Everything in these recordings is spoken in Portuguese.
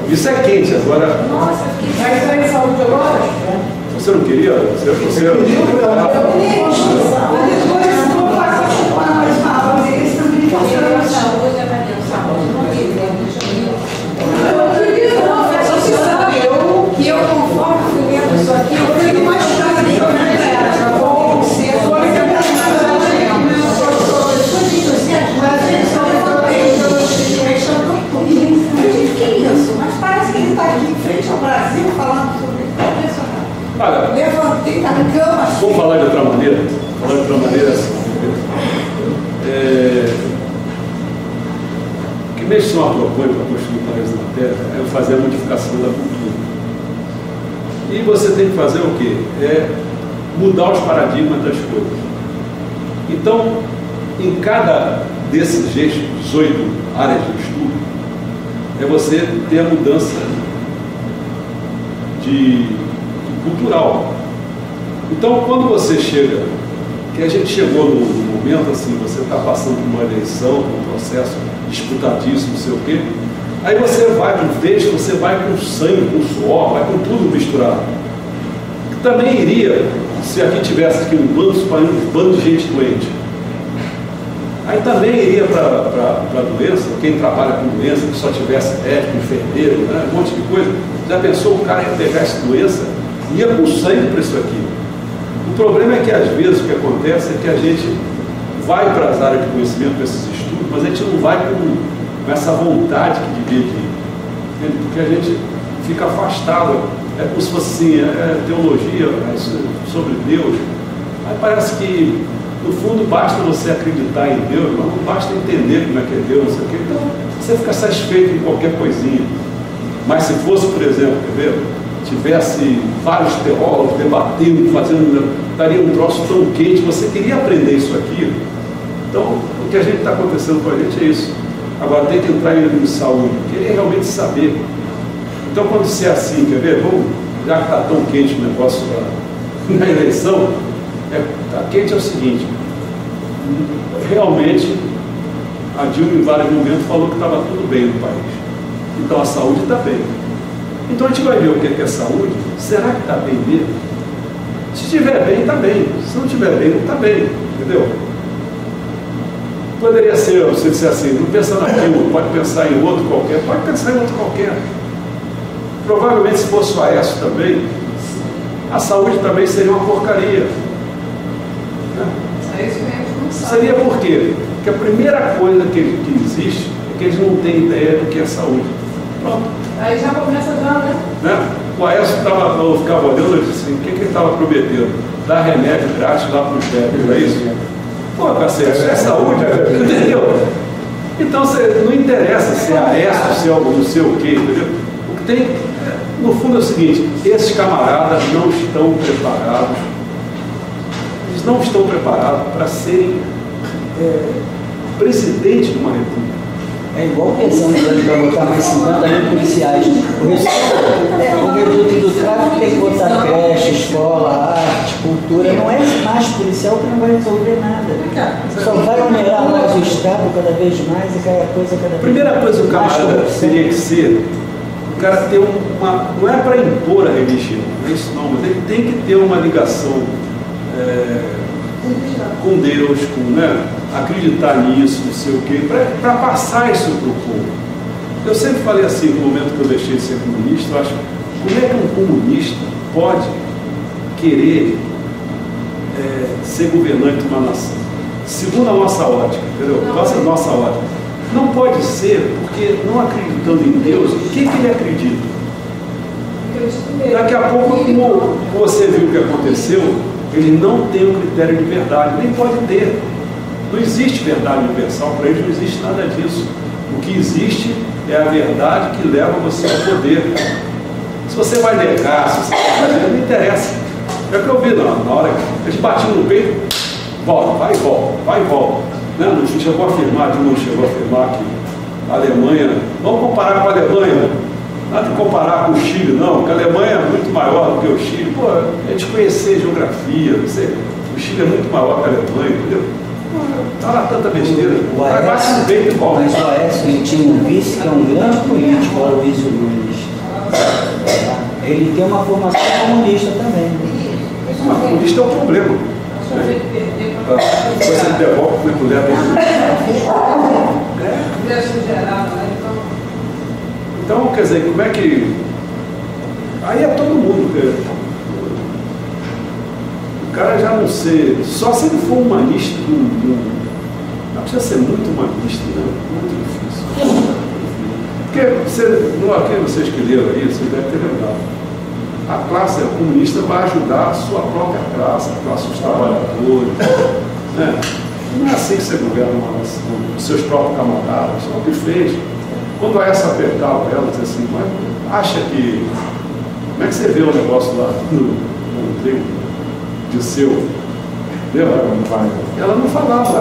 Isso é quente, agora... Nossa, vai entrar em saúde agora? Você não queria? Você eu queria, mas depois eu vou fazer mais mal, eles também funcionam. Saúde, a Maria, saúde, não queria. Eu conforme fui lendo isso aqui, eu tenho mais coisa que eu não era. Bom, se eu for mas parece que ele está aqui em frente ao Brasil falando sobre isso. Olha, levantei da cama. Vamos falar de outra maneira? Falar de outra maneira assim. O que mexe uma propõe para construir o paraíso na Terra é fazer a modificação da cultura. E você tem que fazer o quê? É mudar os paradigmas das coisas. Então, em cada desses 18 áreas de estudo, é você ter a mudança de cultural. Então, quando você chega, que a gente chegou no momento assim, você está passando por uma eleição, por um processo disputadíssimo, não sei o quê, aí você vai com texto, você vai com sangue, com suor, vai com tudo misturado. Também iria, se aqui tivesse aqui um bando de gente doente, aí também iria para a doença, quem trabalha com doença, que só tivesse médico, enfermeiro, né, um monte de coisa. Já pensou, o cara ia pegar essa doença, ia com sangue para isso aqui. O problema é que às vezes o que acontece é que a gente vai para as áreas de conhecimento, para esses estudos, mas a gente não vai com essa vontade que devia de ir, porque a gente fica afastado. É como se fosse assim, teologia sobre Deus. Aí parece que no fundo basta você acreditar em Deus, mas não basta entender como é que é Deus, não sei o quê. Então você fica satisfeito com qualquer coisinha. Mas se fosse, por exemplo, quer ver, tivesse vários teólogos debatendo, daria um troço tão quente, você queria aprender isso aqui. Então, o que a gente está acontecendo com a gente é isso. Agora tem que entrar em saúde, querer realmente saber. Então, quando se é assim, quer ver, já que está tão quente o negócio na eleição, está quente é o seguinte, realmente a Dilma em vários momentos falou que estava tudo bem no país. Então a saúde está bem. Então a gente vai ver o que é saúde. Será que está bem mesmo? Se estiver bem, está bem. Se não estiver bem, não está bem. Entendeu? Poderia ser, você disser assim, não pensa naquilo, pode pensar em outro qualquer, pode pensar em outro qualquer. Provavelmente se fosse o Aécio também, a saúde também seria uma porcaria. Né? Seria por quê? Porque a primeira coisa que existe é que eles não têm ideia do que é saúde. Pronto. Aí já começa já, né? O Aécio ficava olhando e disse assim, o que ele estava prometendo? Dar remédio grátis lá para os velhos, não é isso? Pô, cacete, isso é saúde, entendeu? Então não interessa se é Aécio, se é algo não sei o quê, entendeu? O que tem, no fundo é o seguinte, esses camaradas não estão preparados, eles não estão preparados para serem presidente de uma república. É igual pensando para botar mais 50 mil policiais. O reduto do tráfico tem que botar creche, escola, arte, cultura. Não é mais policial que não vai resolver nada. Só vai onerar mais o Estado cada vez mais e cada coisa cada vez mais. Primeira coisa que o camarada teria que ser, o cara ter uma. Não é para impor a religião, não é isso não, mas ele tem que ter uma ligação com Deus, né? Acreditar nisso, não sei o quê, para passar isso para o povo. Eu sempre falei assim, no momento que eu deixei de ser comunista, eu acho, como é que um comunista pode querer ser governante de uma nação? Segundo a nossa ótica, entendeu? Nossa ótica. Não pode ser, porque não acreditando em Deus, o que ele acredita? Daqui a pouco, como você viu o que aconteceu, ele não tem um critério de verdade, nem pode ter. Não existe verdade universal, para eles não existe nada disso. O que existe é a verdade que leva você ao poder. Se você vai negar, se você vai fazer, não interessa. É o que eu vi na hora que eles batiam no peito, volta, vai e volta, vai e volta. Não chegou a afirmar, não chegou a afirmar que a Alemanha, vamos comparar com a Alemanha, nada de comparar com o Chile, não, porque a Alemanha é muito maior do que o Chile. Pô, a gente conhecer geografia, o Chile é muito maior que a Alemanha, entendeu? Está lá tanta besteira. Mas o Aécio tinha um vice que é um grande político, o Aloysio Nunes. Ele tem uma formação comunista também. Mas comunista é o problema. Depois você devolve como é que leva. Então, quer dizer, como é que. Aí é todo mundo. O cara já não ser. Só se ele for humanista, não precisa ser muito humanista, né? Muito difícil. Porque aqui vocês que leram aí, vocês devem ter lembrado. A classe comunista vai ajudar a sua própria classe, a classe dos trabalhadores. Né? Não é assim que você governa uma nação, os seus próprios camaradas. É o que fez. Quando a essa apertava ela, dizia assim, mas acha que. Como é que você vê o negócio lá no emprego de seu? Ela não falava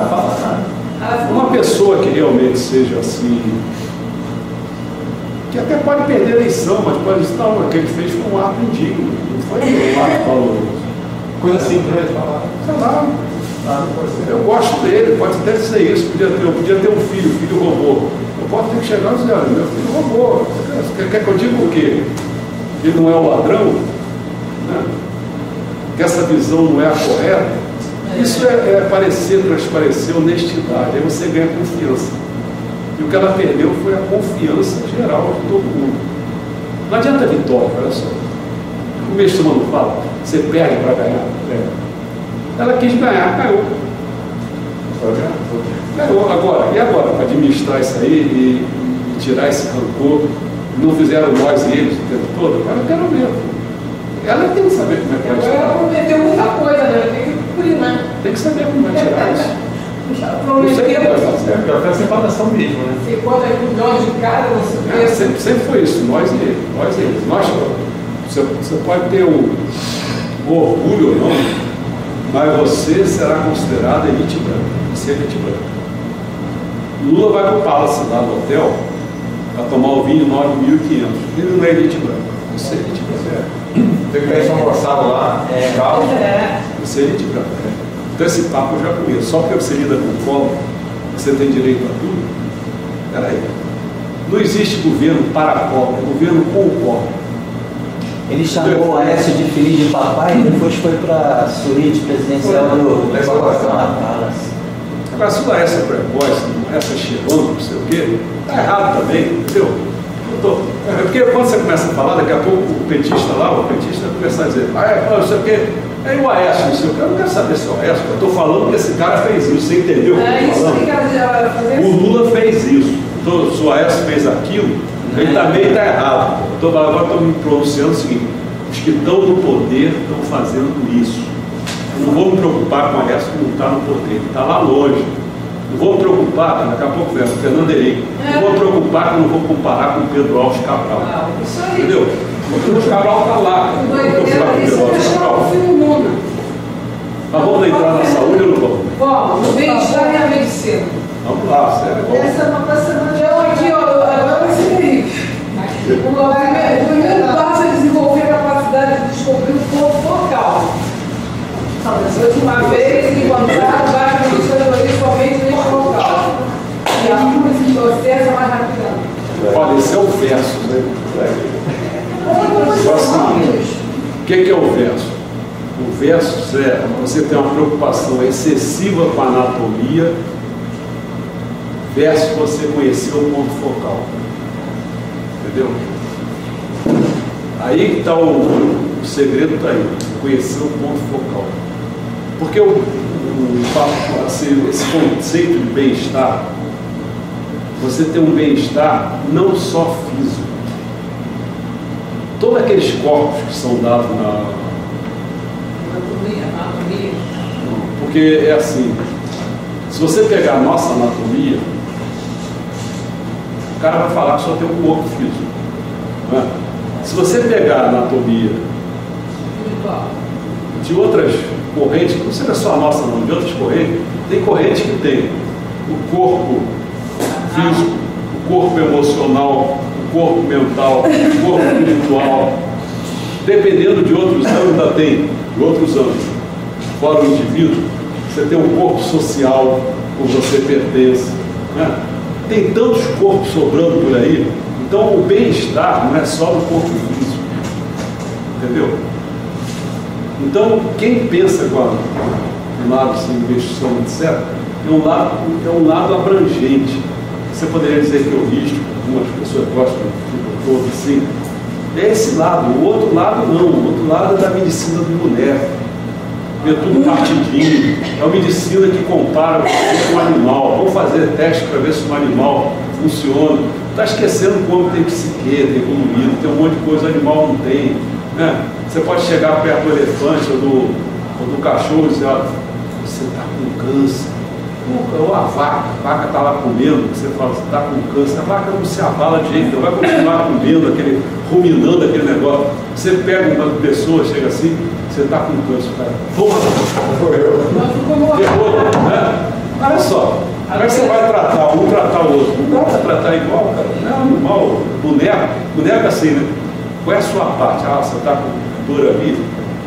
nada. Uma pessoa que realmente seja assim, que até pode perder a eleição, mas pode dizer, não, o que ele fez foi um ato indigno, não foi um ato valoroso. Coisa simples, né? Sei lá. Eu gosto dele, pode até dizer isso, eu podia ter um filho, o filho roubou. Eu posso ter que chegar e dizer, olha, meu filho roubou. Quer que eu diga o quê? Ele não é o ladrão? Né? Que essa visão não é a correta? Isso é transparecer honestidade, aí você ganha confiança. E o que ela perdeu foi a confiança geral de todo mundo. Não adianta vitória, olha só. O mestre Mano fala, você perde para ganhar. Ela quis ganhar, ganhou. Ganhou. Agora, e agora? Para administrar isso aí e tirar esse rancor, não fizeram nós e eles o tempo todo? Agora eu quero mesmo. Ela tem que saber como é que vai tirar. Ela prometeu muita coisa, né? Tem que cumprir, né? Tem que saber como vai tirar isso. Não sei o que vai fazer. É a separação mesmo, né? Você conta com nós de cara, você vê. Sempre foi isso, nós e eles. Você pode ter o orgulho ou não, mas você será considerado elite branca. Você é elite branca. Lula vai para o Palace lá no hotel para tomar o vinho 9.500. Ele não é elite branca. Você é elite branca. Tem que pegar um orçado lá, calma. Você é elite branca. Então esse papo eu já conheço. Só porque você lida com o colo, você tem direito a tudo. Peraí. Não existe governo para pobre, é governo com o pobre. Ele chamou o Aécio de filho de papai e depois foi para a suíte presidencial do Palace. Agora, se o Aécio é precoce, não é cheirando, não sei o quê, está errado também, entendeu? É porque quando você começa a falar, daqui a pouco o petista lá, vai começar a dizer, não sei o quê. Aí o Aécio, não sei o quê, eu não quero saber se é o Aécio, eu estou falando que esse cara fez isso, você entendeu o que eu estou falando? O Lula fez isso, então, se o Aécio fez aquilo, ele também está errado. Agora estou me pronunciando o seguinte, os que estão no poder estão fazendo isso. Eu não vou me preocupar com o Aécio que não está no poder, ele está lá longe. Não vou me preocupar, daqui a pouco vem o Fernando Henrique, não vou me preocupar que eu não vou comparar com o Pedro Alves Cabral. Entendeu? O Pedro Alves Cabral está lá. Não vou comparar com o Pedro Alves Cabral. Mas vamos entrar na saúde ou não vamos? Vamos, no bem-estar e a medicina. Vamos lá, sério. Essa é uma coisa Então, aqui, agora vai ser aí. O primeiro passo é desenvolver a capacidade de descobrir o ponto focal. Uma vez encontrado, vai condicionar somente neste local. E esse processo é mais rápido. Olha, esse é o verso, né? O que é o verso? O verso é você tem uma preocupação excessiva com a anatomia versus você conhecer o ponto focal. Entendeu? Aí que está o segredo, está aí, conhecer o ponto focal. Porque esse conceito de bem-estar, você tem um bem-estar não só físico. Todos aqueles corpos que são dados na anatomia. Porque é assim, se você pegar a nossa anatomia, o cara vai falar que só tem um corpo físico. Não é? Se você pegar a anatomia de outras correntes, não seja só a nossa não, de outras correntes, tem correntes que tem o corpo físico, o corpo emocional, o corpo mental, o corpo espiritual. Dependendo de outros anos, ainda tem de outros anos. Fora o indivíduo, você tem um corpo social, como você pertence. Né? Tem tantos corpos sobrando por aí, Então, o bem-estar não é só do corpo físico, entendeu? Então, quem pensa com o lado assim, investição, etc., é um lado abrangente. Você poderia dizer que é holístico, algumas pessoas gostam do todo assim. É esse lado. O outro lado não. O outro lado é da medicina do boneco. É tudo partidinho. É uma medicina que compara você com um animal. Vamos fazer teste para ver se um animal funciona. Está esquecendo como tem psique, tem evoluído, tem um monte de coisa, o animal não tem. Né? Você pode chegar perto do elefante ou do cachorro e dizer, olha, você está com câncer. Ou a vaca está lá comendo, você fala, você está com câncer, a vaca não se abala de jeito, vai continuar comendo, ruminando aquele negócio. Você pega uma pessoa, chega assim, você está com câncer, cara. Toma! Ferrou, né? Olha só, como é que você vai tratar o outro? Não dá para tratar igual, cara. Não é animal, boneco assim, né? Qual é a sua parte? Ah, você está com dor ali?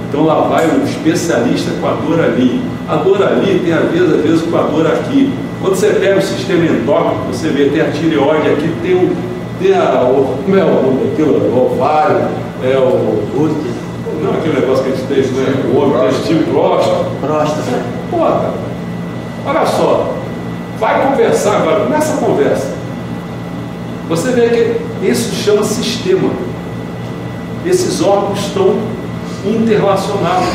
Então lá vai um especialista com a dor ali. A dor ali tem a ver, às vezes, com a dor aqui. Quando você pega o sistema endócrino, você vê, tem a tireoide aqui, tem como é o nome daquilo? O ovário, não aquele negócio que a gente fez, né? O homem, intestino, próstata. Pô, cara, olha só, vai conversar agora, nessa conversa. Você vê que isso chama sistema. Esses órgãos estão interrelacionados.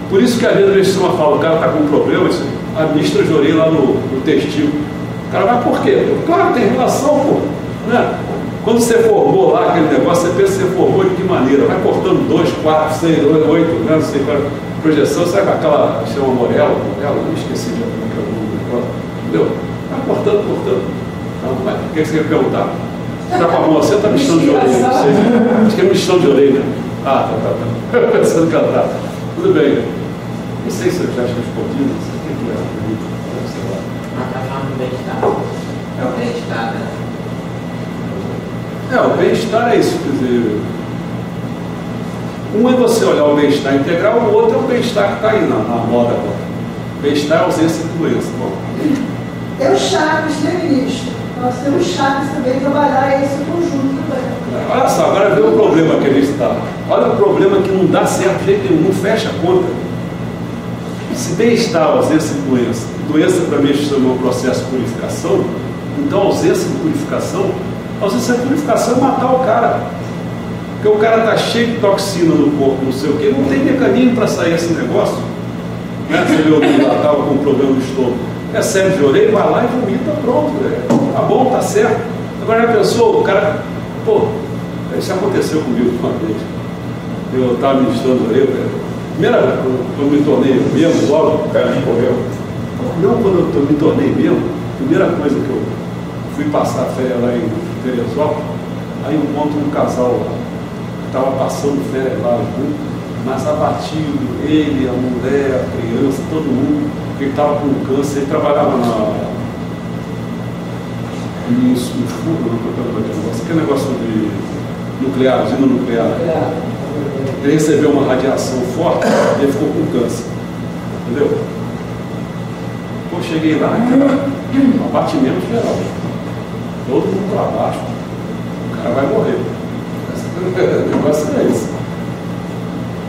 Por isso que às vezes a gente fala, o cara está com um problema, administra de orelha lá no testículo. O cara vai por quê? Claro, tem relação, pô. Né? Quando você formou lá aquele negócio, você pensa que você formou de que maneira? Vai cortando 2, 4, 6, 8, né? Não sei qual é a projeção, sabe aquela, chama Morello, eu esqueci de negócio, entendeu? Vai cortando. Então, o que você quer perguntar? Já com a mão, você está mexendo de orelha, não sei. Acho que é mexendo de orelha. Ah, tá. Pensando cantar. Tudo bem. Não sei se eu já acho respondido, não sei o que é. Sei lá. Mas está falando do bem-estar? É o bem-estar, né? O bem-estar é isso, quer dizer. Um é você olhar o bem-estar integral, o outro é o bem-estar que está aí na moda agora. Bem-estar é ausência de doença. Bom. Tem os chakras, né, ministro? Nós temos chakras também, trabalhar esse conjunto também. Olha só, agora vê o problema que a gente está. Olha o problema que não dá certo de jeito nenhum, não fecha a conta. Se bem-estar, ausência de doença, doença para mim chama um processo de purificação, então ausência de purificação é matar o cara. Porque o cara está cheio de toxina no corpo, não sei o quê, não tem mecanismo para sair esse negócio. Né? Você vê o que lá estava com um problema no estômago. Recebe de orelha, vai lá e vomita, pronto. Tá bom, tá certo. Agora já pensou, o cara, pô, isso aconteceu comigo uma vez. Eu estava ministrando orelha, primeira vez, quando eu me tornei mesmo, logo, o cara me correu. Não, quando eu me tornei mesmo, primeira coisa que eu fui passar a férias lá em Teresópolis, aí eu encontro um casal lá, que estava passando férias lá junto, mas abatido, ele, a mulher, a criança, todo mundo, porque ele estava com câncer, ele trabalhava no que é negócio de nuclear, usina nuclear. Ele recebeu uma radiação forte e ele ficou com câncer. Entendeu? Pô, cheguei lá, um abatimento geral. Todo mundo para baixo. O cara vai morrer. O negócio é esse.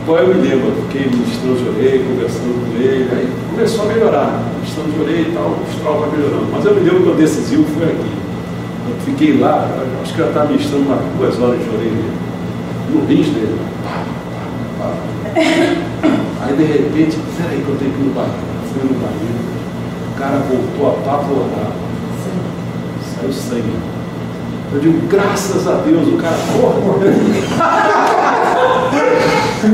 Pô, eu me lembro, fiquei ministrando de orelha, conversando com ele, aí começou a melhorar, ministrando de orelha e tal, o estral vai melhorando. Mas eu me lembro que o decisivo foi aqui. Eu fiquei lá, acho que eu estava ministrando umas 2 horas de orelha, no rins dele. Aí de repente, peraí que eu tenho que ir no banheiro. Fui no banheiro, o cara voltou a pavorar. Saiu sangue. Eu digo, graças a Deus, o cara, porra.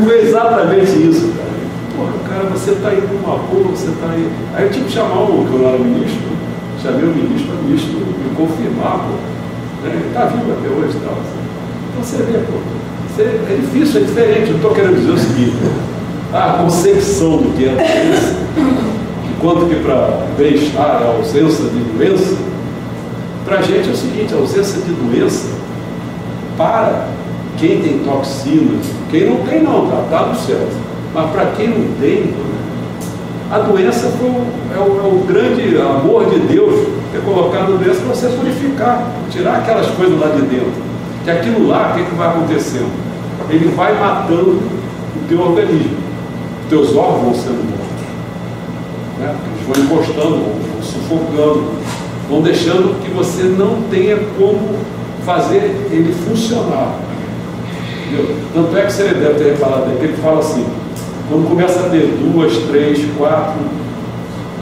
Foi exatamente isso, cara. Porra, cara, você está aí com uma boa, você está aí. Aí eu tive que chamar que eu não era ministro, chamei o ministro para o ministro me confirmar, pô. Ele está vivo até hoje, tal. Então você vê, pô. É difícil, é diferente. Eu estou querendo dizer o seguinte: a concepção do que é doença, enquanto que para bem-estar, a ausência de doença, para a gente é o seguinte: a ausência de doença, para quem tem toxinas, quem não tem, não, tá no céu. Mas para quem não tem, A doença é o grande amor de Deus ter colocado a doença para você purificar, tirar aquelas coisas lá de dentro. Que aquilo lá, o que vai acontecendo? Ele vai matando o teu organismo. Os teus órgãos vão sendo mortos. Né? Eles vão encostando, vão sufocando, vão deixando que você não tenha como fazer ele funcionar. Entendeu? Tanto é que você deve ter reparado que ele fala assim, quando começa a ter 2, 3, 4,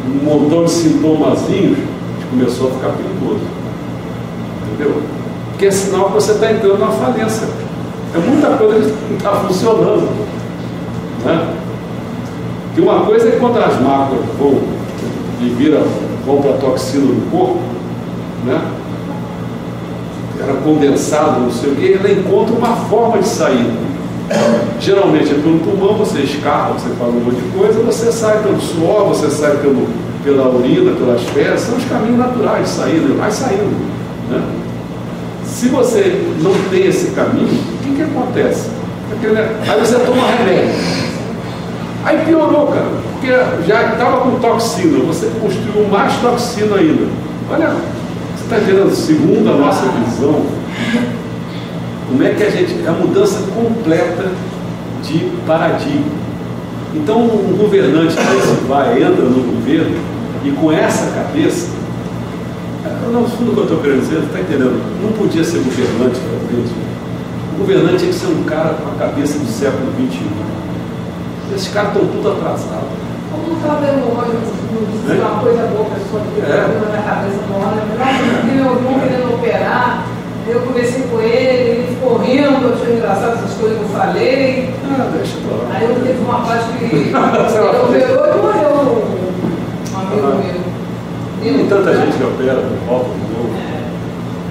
um montão de sintomazinhos, começou a ficar perigoso. Entendeu? Porque é sinal que você está entrando na falência. É muita coisa que não está funcionando. Né? Que uma coisa é quando as máculas vão para a toxina no corpo, né? Era condensado, não sei o que, ela encontra uma forma de sair. Geralmente é pelo pulmão, você escarra, você faz um monte de coisa, você sai pelo suor, você sai pela urina, pelas fezes, são os caminhos naturais de saída, vai saindo. Né? Se você não tem esse caminho, o que acontece? Aí você toma remédio. Aí piorou, cara, porque já estava com toxina, você construiu mais toxina ainda. Olha, você está gerando, segundo a nossa visão, como é que a mudança completa de paradigma. Então, um governante que entra no governo e com essa cabeça, no fundo, o que eu estou querendo dizer, você está entendendo? Não podia ser governante realmente. O governante tinha que ser um cara com a cabeça do século XXI. Esses caras estão tudo atrasados. Como não está dando hoje, uma coisa boa para a pessoa que tem na minha cabeça, porque meu irmão querendo operar, eu conversei com ele ficou rindo, eu achei engraçado essas coisas que eu falei. Deixa pra lá. Aí eu teve uma parte que ele operou e morreu um amigo meu. Tem tanta gente que opera por volta de novo.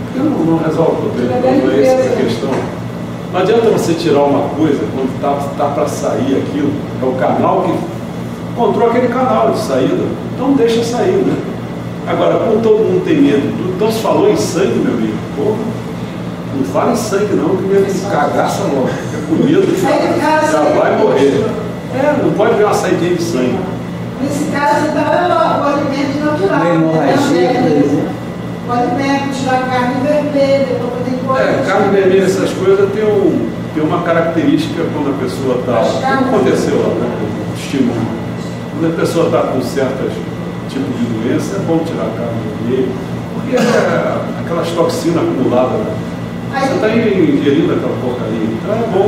Porque não resolve o problema, não é essa a questão. Não adianta você tirar uma coisa quando está para sair aquilo. É o canal que encontrou aquele canal de saída. Então deixa sair, né? Agora, como todo mundo tem medo, então se falou em sangue, meu amigo, pô, não fala em sangue não, que medo de cagaça logo. É com medo de já vai morrer. Não pode ver uma saída de sangue. Nesse caso, então, é o alimento natural. Uma hemorragia, por exemplo. O alimento, tirar carne vermelha, para poder comer. Carne vermelha, essas coisas tem uma característica quando a pessoa está. O que aconteceu lá, né? O estímulo. Quando a pessoa está com certos tipos de doença, é bom tirar a carne vermelha, porque é aquelas toxinas acumuladas, né? Você está ingerindo aquela porcaria. Então é bom,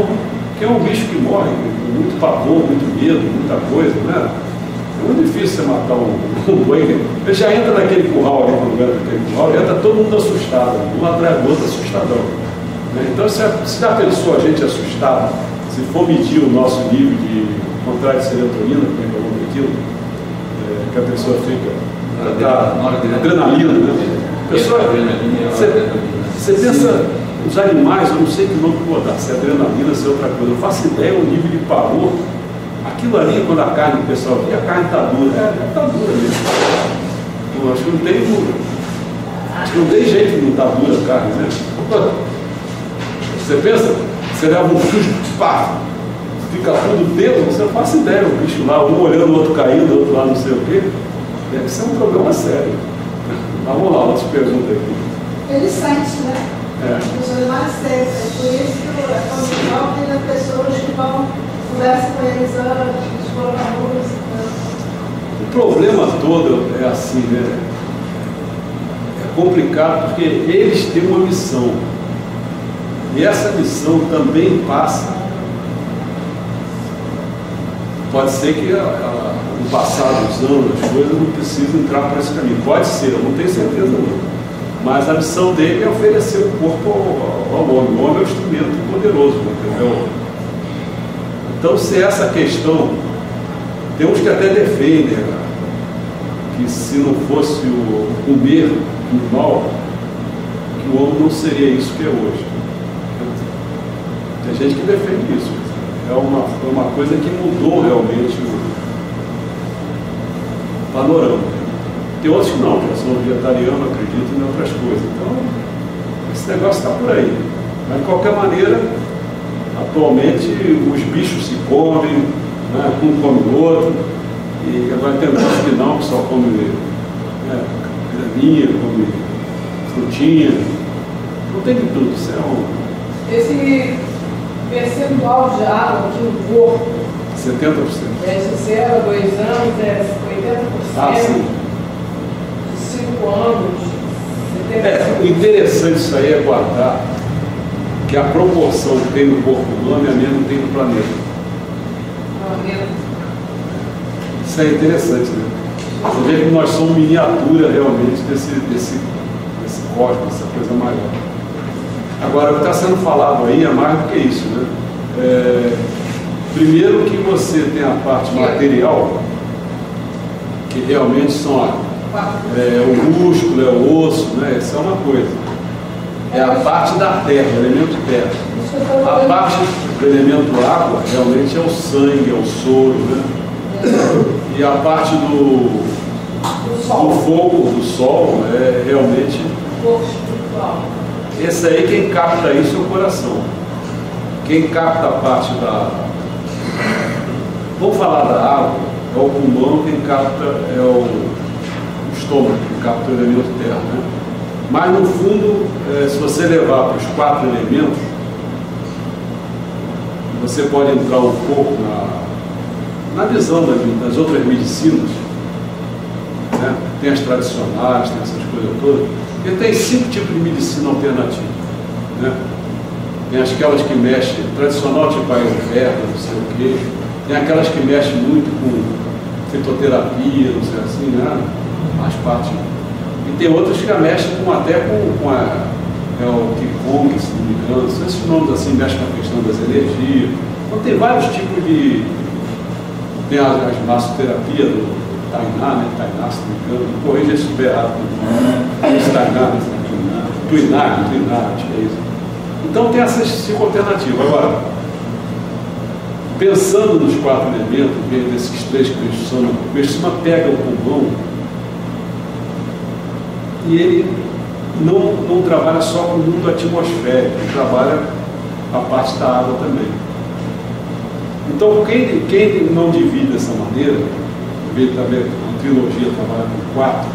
porque é um bicho que morre com muito pavor, muito medo, muita coisa, né? É muito difícil você matar um boi. Ele já entra naquele curral ali, quando entra naquele curral, entra todo mundo assustado, um atrás do outro assustadão. Né? Então, se já pensou a gente assustado, se for medir o nosso nível de contrário de serotonina, como é que eu vou medir, que a pessoa fica. Adrenalina, né? Você pensa, os animais, eu não sei que nome vou dar, se é adrenalina, se é outra coisa, eu faço ideia o nível de pavor. Aquilo ali, quando a carne, o pessoal vê, a carne está dura. Está dura mesmo. Pô, acho que não tem dura. Acho que não tem jeito de não estar dura a carne, né? Você pensa, você leva um sujo, pá, fica tudo dentro, você não faz ideia, o bicho lá, um olhando o outro caindo, o outro lá não sei o quê. Deve ser um problema sério. Mas vamos lá, outras perguntas aqui. Ele sente, né? Os animais sentem. Por isso que é tão legal que as pessoas que vão conversar com eles antes, colocar música. O problema todo é assim, né? É complicado porque eles têm uma missão. E essa missão também passa. Pode ser que no passado dos anos as coisas não precisam entrar por esse caminho. Pode ser, eu não tenho certeza não. Mas a missão dele é oferecer o corpo ao homem. O homem é um instrumento poderoso, entendeu? Então, se essa questão, tem uns que até defendem, né, que se não fosse o comer do mal, que o homem não seria isso que é hoje. Tem gente que defende isso. É uma coisa que mudou realmente o panorama. Tem outros que não, já são vegetarianos, acreditam em outras coisas. Então, esse negócio está por aí. Mas, de qualquer maneira, atualmente os bichos se comem, né? Um come o outro. E agora tem muitos que não, que só come graminha, come frutinha. Não tem de tudo, isso é um... Esse percentual de água aqui no corpo, 70%. de 0 a 2 anos é 80%, Ah, sim. de 5 anos, 70%. O interessante disso aí é guardar que a proporção que tem no corpo humano é a mesma que tem no planeta. Isso é interessante, né? Você vê que nós somos miniatura realmente desse cosmos, essa coisa maior. Agora, o que está sendo falado aí é mais do que isso, né? Primeiro que você tem a parte material, que realmente são o músculo, é o osso, né? Essa é uma coisa. É a parte da terra, o elemento terra. A parte do elemento água realmente é o sangue, é o soro, né? E a parte do fogo, do sol, é realmente... Esse aí, quem capta isso é o coração. Quem capta a parte da... Vamos falar da água, é o pulmão, quem capta é o estômago, que capta o elemento terra, né? Mas no fundo, se você levar para os 4 elementos, você pode entrar um pouco na visão das outras medicinas, né? Tem as tradicionais, tem essas coisas todas, e tem 5 tipos de medicina alternativa, né? Tem aquelas que mexem, tradicional tipo Ayurveda, não sei o quê, tem aquelas que mexem muito com fitoterapia, não sei assim, né? Mais parte. E tem outras que mexem até com o Qigong, se não me engano, esses nomes assim mexem com a questão das energias. Então tem vários tipos de... Tem as massoterapias do Tainá, né? Tainá, se não me engano, corrija se estiver errado. Tainá, Tuiná, acho que é isso. Então tem essas 5 alternativas. Agora, pensando nos 4 elementos, desses 3 que o Peshama pega o pulmão e ele não trabalha só com o mundo atmosférico, ele trabalha a parte da água também. Então, quem não divide dessa maneira, também a trilogia trabalha com 4,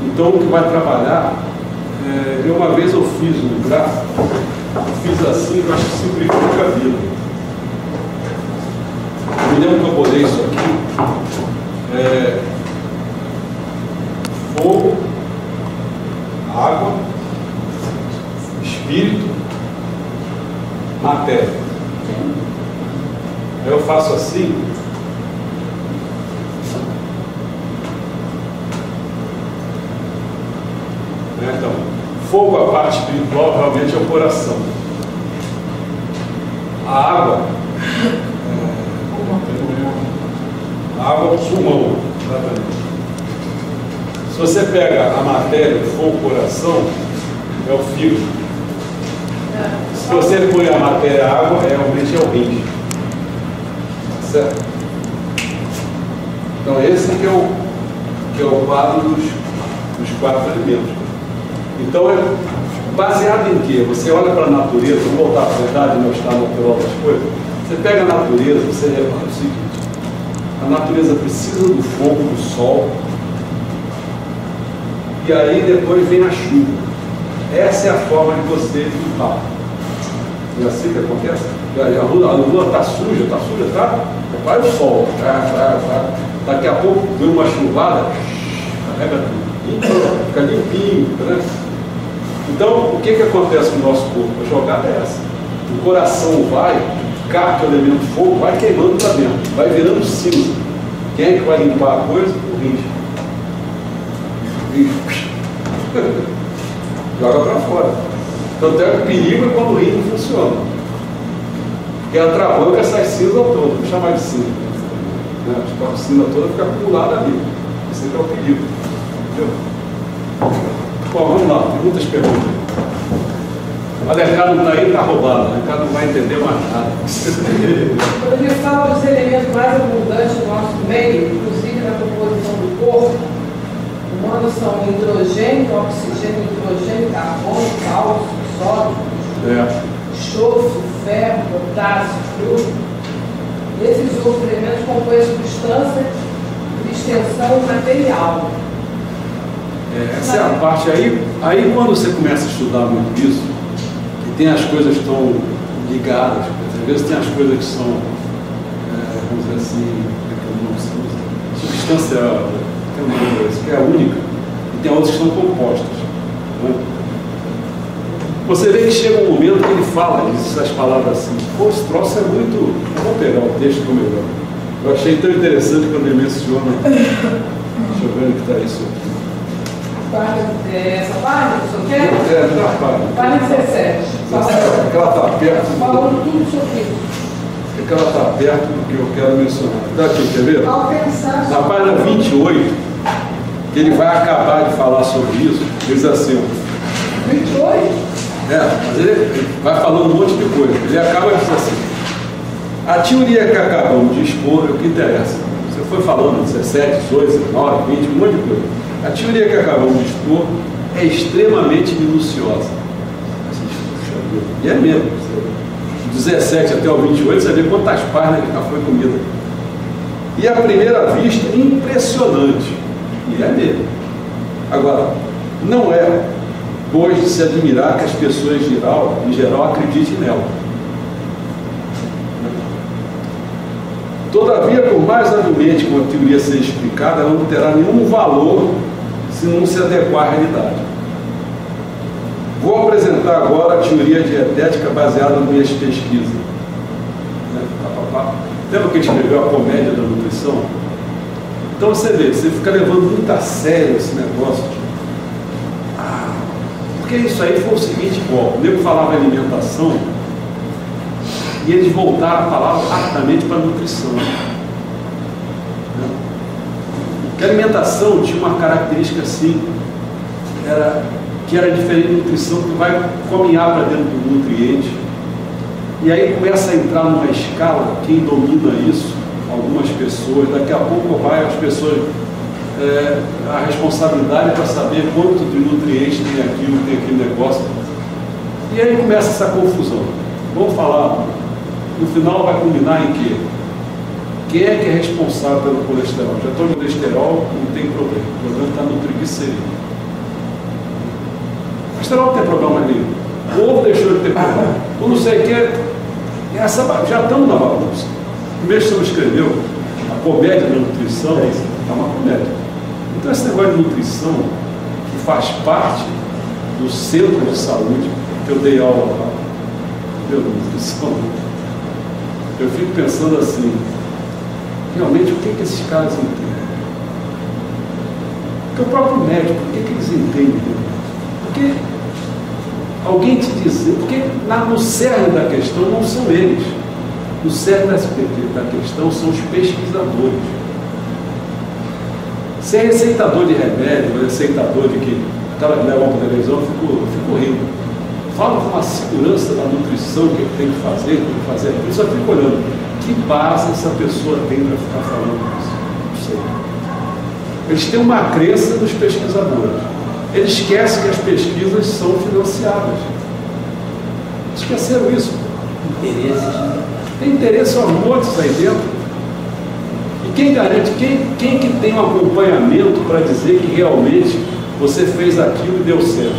então o que vai trabalhar, uma vez eu fiz um gráfico, fiz assim, eu acho que simplifica a vida. Eu me lembro que eu botei isso aqui, fogo, água, espírito, matéria. Aí eu faço assim. Então, fogo, a parte espiritual, realmente é o coração. A água é o pulmão, exatamente. Se você pega a matéria, o fogo, o coração, é o fígado. Se você põe a matéria, a água, realmente é o rim. Certo? Então esse que é o quadro dos 4 elementos. Então é baseado em quê? Você olha para a natureza, vou voltar para a verdade, não está natural das coisas. Você pega a natureza, você repara o seguinte: a natureza precisa do fogo, do sol, e aí depois vem a chuva. Essa é a forma de você limpar. É assim que acontece? A lua está suja, tá? Vai o sol, daqui a pouco vem uma chuvada, carrega tudo, fica limpinho, né? Então, o que acontece com o nosso corpo? A jogada é essa. O coração vai, capta o elemento fogo, vai queimando para dentro, vai virando cinza. Quem é que vai limpar a coisa? O rim. Joga para fora. Tanto é que o perigo é quando o rim não funciona. Porque atravanca essas cinzas todas, vou chamar de cinza. Né? Tipo, a cinza toda fica acumulada ali. Esse é o perigo. Entendeu? Bom, vamos lá, tem muitas perguntas. O Alecado não está aí, está roubado. O Alecado não vai entender mais nada. Quando ele fala dos elementos mais abundantes do nosso meio, inclusive na composição do corpo, humanos são hidrogênio, oxigênio, hidrogênio, carbono, cálcio, sódio, enxofre, ferro, potássio, flúor. Esses outros elementos compõem a substância extensão material. Essa é a parte aí quando você começa a estudar muito isso, que tem as coisas que estão ligadas, às vezes tem as coisas que são, vamos dizer assim, substância, tem uma coisa que é única, e tem outras que são compostas. Né? Você vê que chega um momento que ele fala essas palavras assim, pô, esse troço é muito. Eu vou pegar o texto do melhor. Eu achei tão interessante quando ele menciona. Deixa eu ver onde está isso aqui. Essa página que o senhor quer? Da página. Página 17. É que ela está perto. Falando tudo sobre isso. É que ela está perto do que eu quero mencionar. Daqui, quer ver? Na página 28, que ele vai acabar de falar sobre isso, diz assim: 28? Mas ele vai falando um monte de coisa. Ele acaba dizendo assim: a teoria que acabamos de expor é o que interessa. Você foi falando 17, 18, 19, 20, um monte de coisa. A teoria que acabamos de expor é extremamente minuciosa. E é mesmo. 17 até o 28, você vê quantas páginas já foi comida. E à primeira vista, impressionante. E é mesmo. Agora, não é, pois, de se admirar que as pessoas em geral acreditem nela. Todavia, por mais habilmente como a teoria seja explicada, ela não terá nenhum valor se não se adequar à realidade. Vou apresentar agora a teoria dietética baseada nas minhas pesquisas. Lembra que a gente escreveu a comédia da nutrição? Então você vê, você fica levando muito a sério esse negócio. Porque isso aí foi o seguinte, o nego falava alimentação e eles voltaram a palavra rapidamente para a nutrição. Porque a alimentação tinha uma característica assim, que era diferente da nutrição, que vai caminhar para dentro do nutriente. E aí começa a entrar numa escala, quem domina isso, algumas pessoas, daqui a pouco vai as pessoas, a responsabilidade para saber quanto de nutrientes tem aquele negócio. E aí começa essa confusão. Vamos falar, no final vai culminar em quê? Quem é que é responsável pelo colesterol? Já estou no colesterol, não tem problema. O problema está no triglicerídeo. O colesterol não tem problema nenhum. O ovo deixou de ter problema. Ou não sei o que. Já estamos na bagunça. Primeiro que você escreveu, a comédia da nutrição é uma comédia. Então esse negócio de nutrição, que faz parte do centro de saúde, que eu dei aula lá, de nutrição, eu fico pensando assim, realmente o que esses caras entendem? Porque o próprio médico, o que eles entendem? Porque alguém te dizer, porque no cerne da questão não são eles. No cerne da questão são os pesquisadores. Se é receitador de remédio, receitador de que aquela que leva para a televisão, eu fico rindo. Fala com uma segurança da nutrição, o que tem que fazer, eu só fico olhando. Que base essa pessoa tem para ficar falando isso? Não sei. Eles têm uma crença dos pesquisadores. Eles esquecem que as pesquisas são financiadas. Esqueceram isso. Interesses. Tem interesses aos montes aí dentro. E quem garante, quem que tem um acompanhamento para dizer que realmente você fez aquilo e deu certo?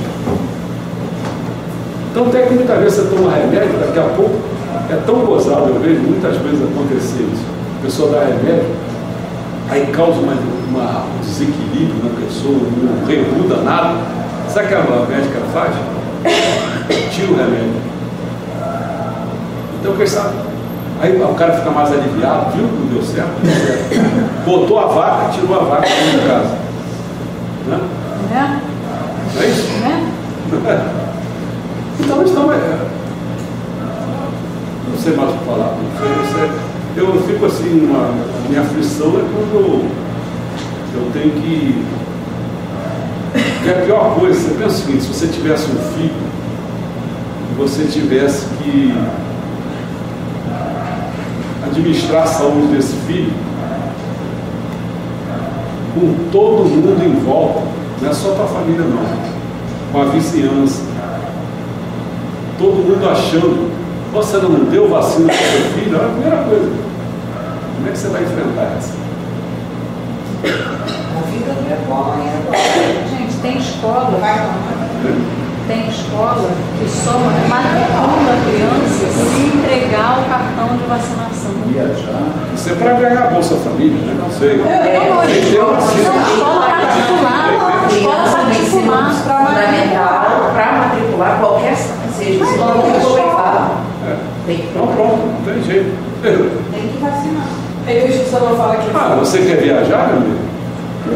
Então, até que muitas vezes você toma remédio, daqui a pouco é tão gozado, eu vejo muitas vezes acontecer isso. A pessoa dá remédio, aí causa um desequilíbrio na pessoa, um rebu danado. Sabe o que a médica faz? Tira o remédio. Então, quem sabe? Aí o cara fica mais aliviado, viu que não deu certo? Deu certo. Botou a vaca, tirou a vaca de casa. Né? Não é isso? Então, não sei mais o que falar. Eu fico assim, a minha aflição é quando eu tenho que. Porque a pior coisa, você pensa o seguinte: se você tivesse um filho, e você tivesse que administrar a saúde desse filho, com todo mundo em volta, não é só para a família, não, com a vizinhança, todo mundo achando, você não deu vacina para o seu filho, é a primeira coisa. Como é que você vai enfrentar essa? A vida não é boa agora. Gente, tem escola que só matricula a criança se entregar o cartão de vacinação. Isso é para ganhar a Bolsa Família, né? Não sei. Escola particular. Fundamental para matricular qualquer seja escola pública ou privada. Então pronto, não tem jeito. Tem que vacinar. Aí deixa o Samuel falar aqui. Ah, você quer viajar, meu amigo?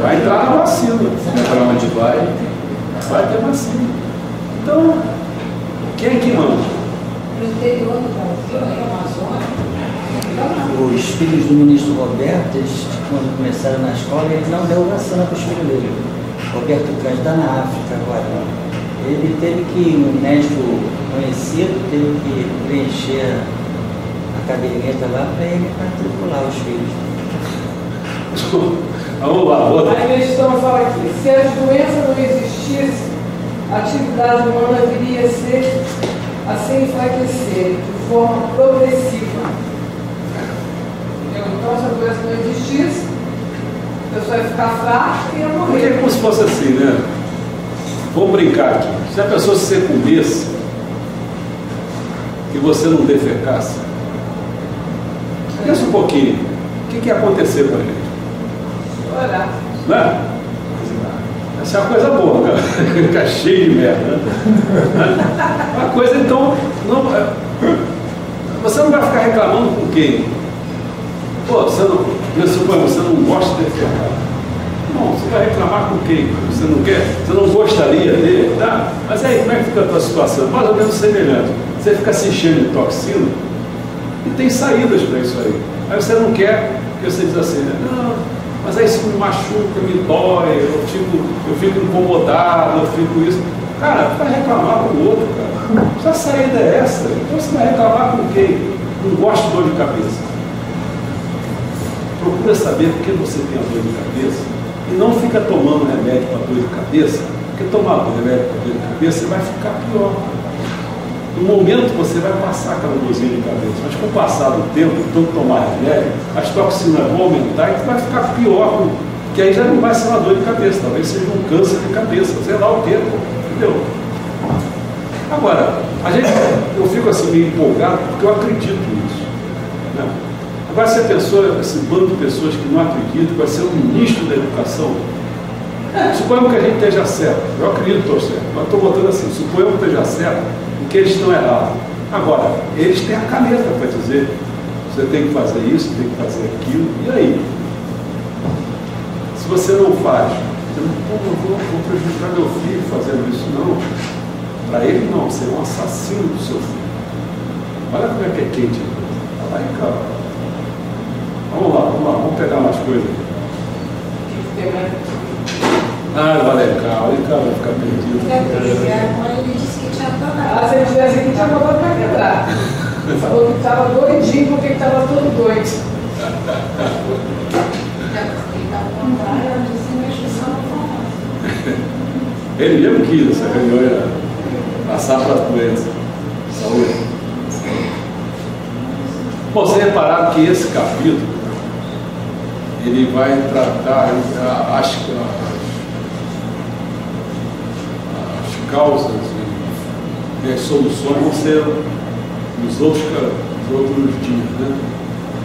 Vai entrar na vacina. Para onde vai? Vai ter vacina. Então, quem é que manda? No interior do Brasil, na Amazônia, Os filhos do ministro Roberto, eles, quando começaram na escola, ele não deu vacina para os filhos dele. Roberto Cândido está na África agora. Ele teve que, um médico conhecido, teve que preencher a caderneta lá para ele matricular os filhos. Vamos lá, outra. a investigação fala aqui, se as doenças não existissem, a atividade humana viria a se enfraquecer de forma progressiva. Então, se a doença não existisse, a pessoa ia ficar fraca e ia Porque é morrer. como se fosse assim, né? Vamos brincar aqui. Se a pessoa se comesse e você não defecasse, pensa um pouquinho. O que ia acontecer com a gente? Olha, Né? Essa é uma coisa boa, cara. Ficar cheio de merda. Né? Uma coisa, então, você não vai ficar reclamando com quem? Pô, você não gosta de defecar. Não, você vai reclamar com quem? Você não quer? Você não gostaria dele? Tá? Mas aí, como é que fica a tua situação? Mais ou menos semelhante. Você fica se enchendo de toxina e tem saídas para isso aí. Aí você não quer, porque você diz assim, né? Não, mas aí isso me machuca, me dói, eu fico incomodado, eu fico isso. Cara, vai reclamar com o outro, cara. A saída é essa. Então você vai reclamar com quem? Não gosta de dor de cabeça. Procura saber por que você tem a dor de cabeça e não fica tomando remédio para dor de cabeça, porque tomar remédio para dor de cabeça vai ficar pior. No momento você vai passar aquela dorzinha de cabeça, mas com o passar do tempo, tanto tomar remédio, as toxinas vão aumentar e vai ficar pior, que aí já não vai ser uma dor de cabeça, talvez seja um câncer de cabeça, sei lá o que, entendeu? Agora, eu fico assim meio empolgado porque eu acredito nisso. Né? Agora, se a pessoa, esse bando de pessoas que não acreditam, vai ser o ministro da educação, suponhamos que a gente esteja certo, eu acredito que estou certo, mas estou botando assim, suponhamos que esteja certo, que eles estão errados. Agora, eles têm a caneta para dizer, você tem que fazer isso, tem que fazer aquilo, e aí? Se você não faz, você não vou prejudicar meu filho fazendo isso, não. Para ele não, você é um assassino do seu filho. Olha como é que é quente. Tá lá em casa. Vamos lá, vamos pegar mais coisas. Ah, vai legal, aí cara vai ficar perdido. Ele disse que tinha ah, se ele estivesse aqui, tinha botado para quebrar. Falou que estava doidinho porque estava todo doido. Ele mesmo quis essa reunião era passar para as doenças. Saúde. Bom, vocês repararam que esse capítulo ele vai tratar as causas e as soluções vão ser nos outros dias. Né?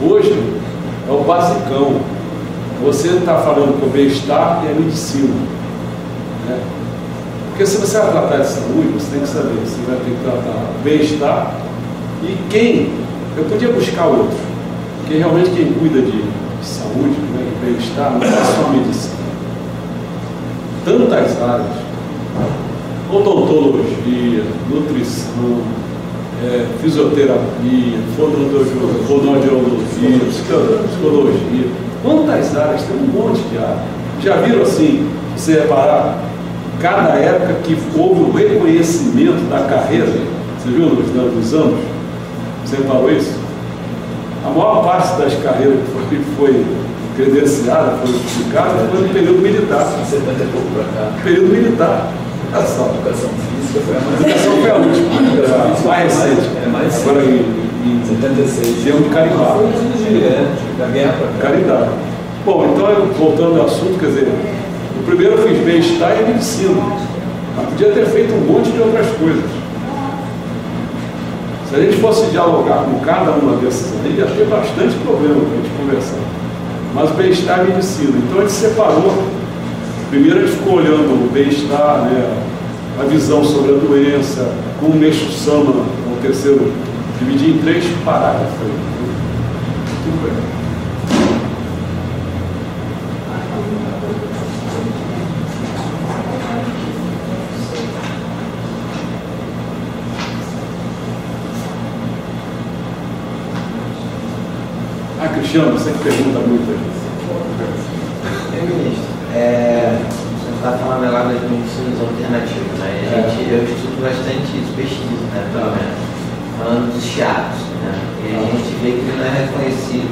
Hoje é o basicão. Você está falando com o bem-estar e a medicina. Né? Porque se você vai tratar de saúde, você tem que saber, você vai ter que tratar bem-estar e quem, eu podia buscar outro, porque realmente quem cuida de saúde, né, de bem-estar, não é só a medicina. Tantas áreas, odontologia, nutrição, fisioterapia, fonoaudiologia, psicologia, quantas áreas, tem um monte de áreas. Já viram assim, você reparar, cada época que houve o reconhecimento da carreira, você viu nos anos? Você reparou isso? A maior parte das carreiras que foi credenciada, foi publicada, foi no período militar. 70 e pouco para cá. Período militar. A educação física foi a mais. A educação foi a última, mais recente. É mais agora em 76. Tem um de carimbado. Da guerra para cá. Caridade. Bom, então, voltando ao assunto, quer dizer, o primeiro eu fiz bem-estar e medicina, mas podia ter feito um monte de outras coisas. Se a gente fosse dialogar com cada uma dessas aí, ia ter bastante problema para a gente conversar. Mas bem-estar e medicina. Então a gente separou. Primeiro a gente ficou olhando o bem-estar, né, a visão sobre a doença, com o Meixo Sama, o terceiro, dividi em 3 parágrafos. Tudo bem. Cristiano, você que pergunta muito aí. Ministro, você está falando lá das medicinas alternativas, né? Eu estudo bastante isso, pesquiso, né? Pelo menos, falando dos chiatos, né? E a gente vê que ele não é reconhecido,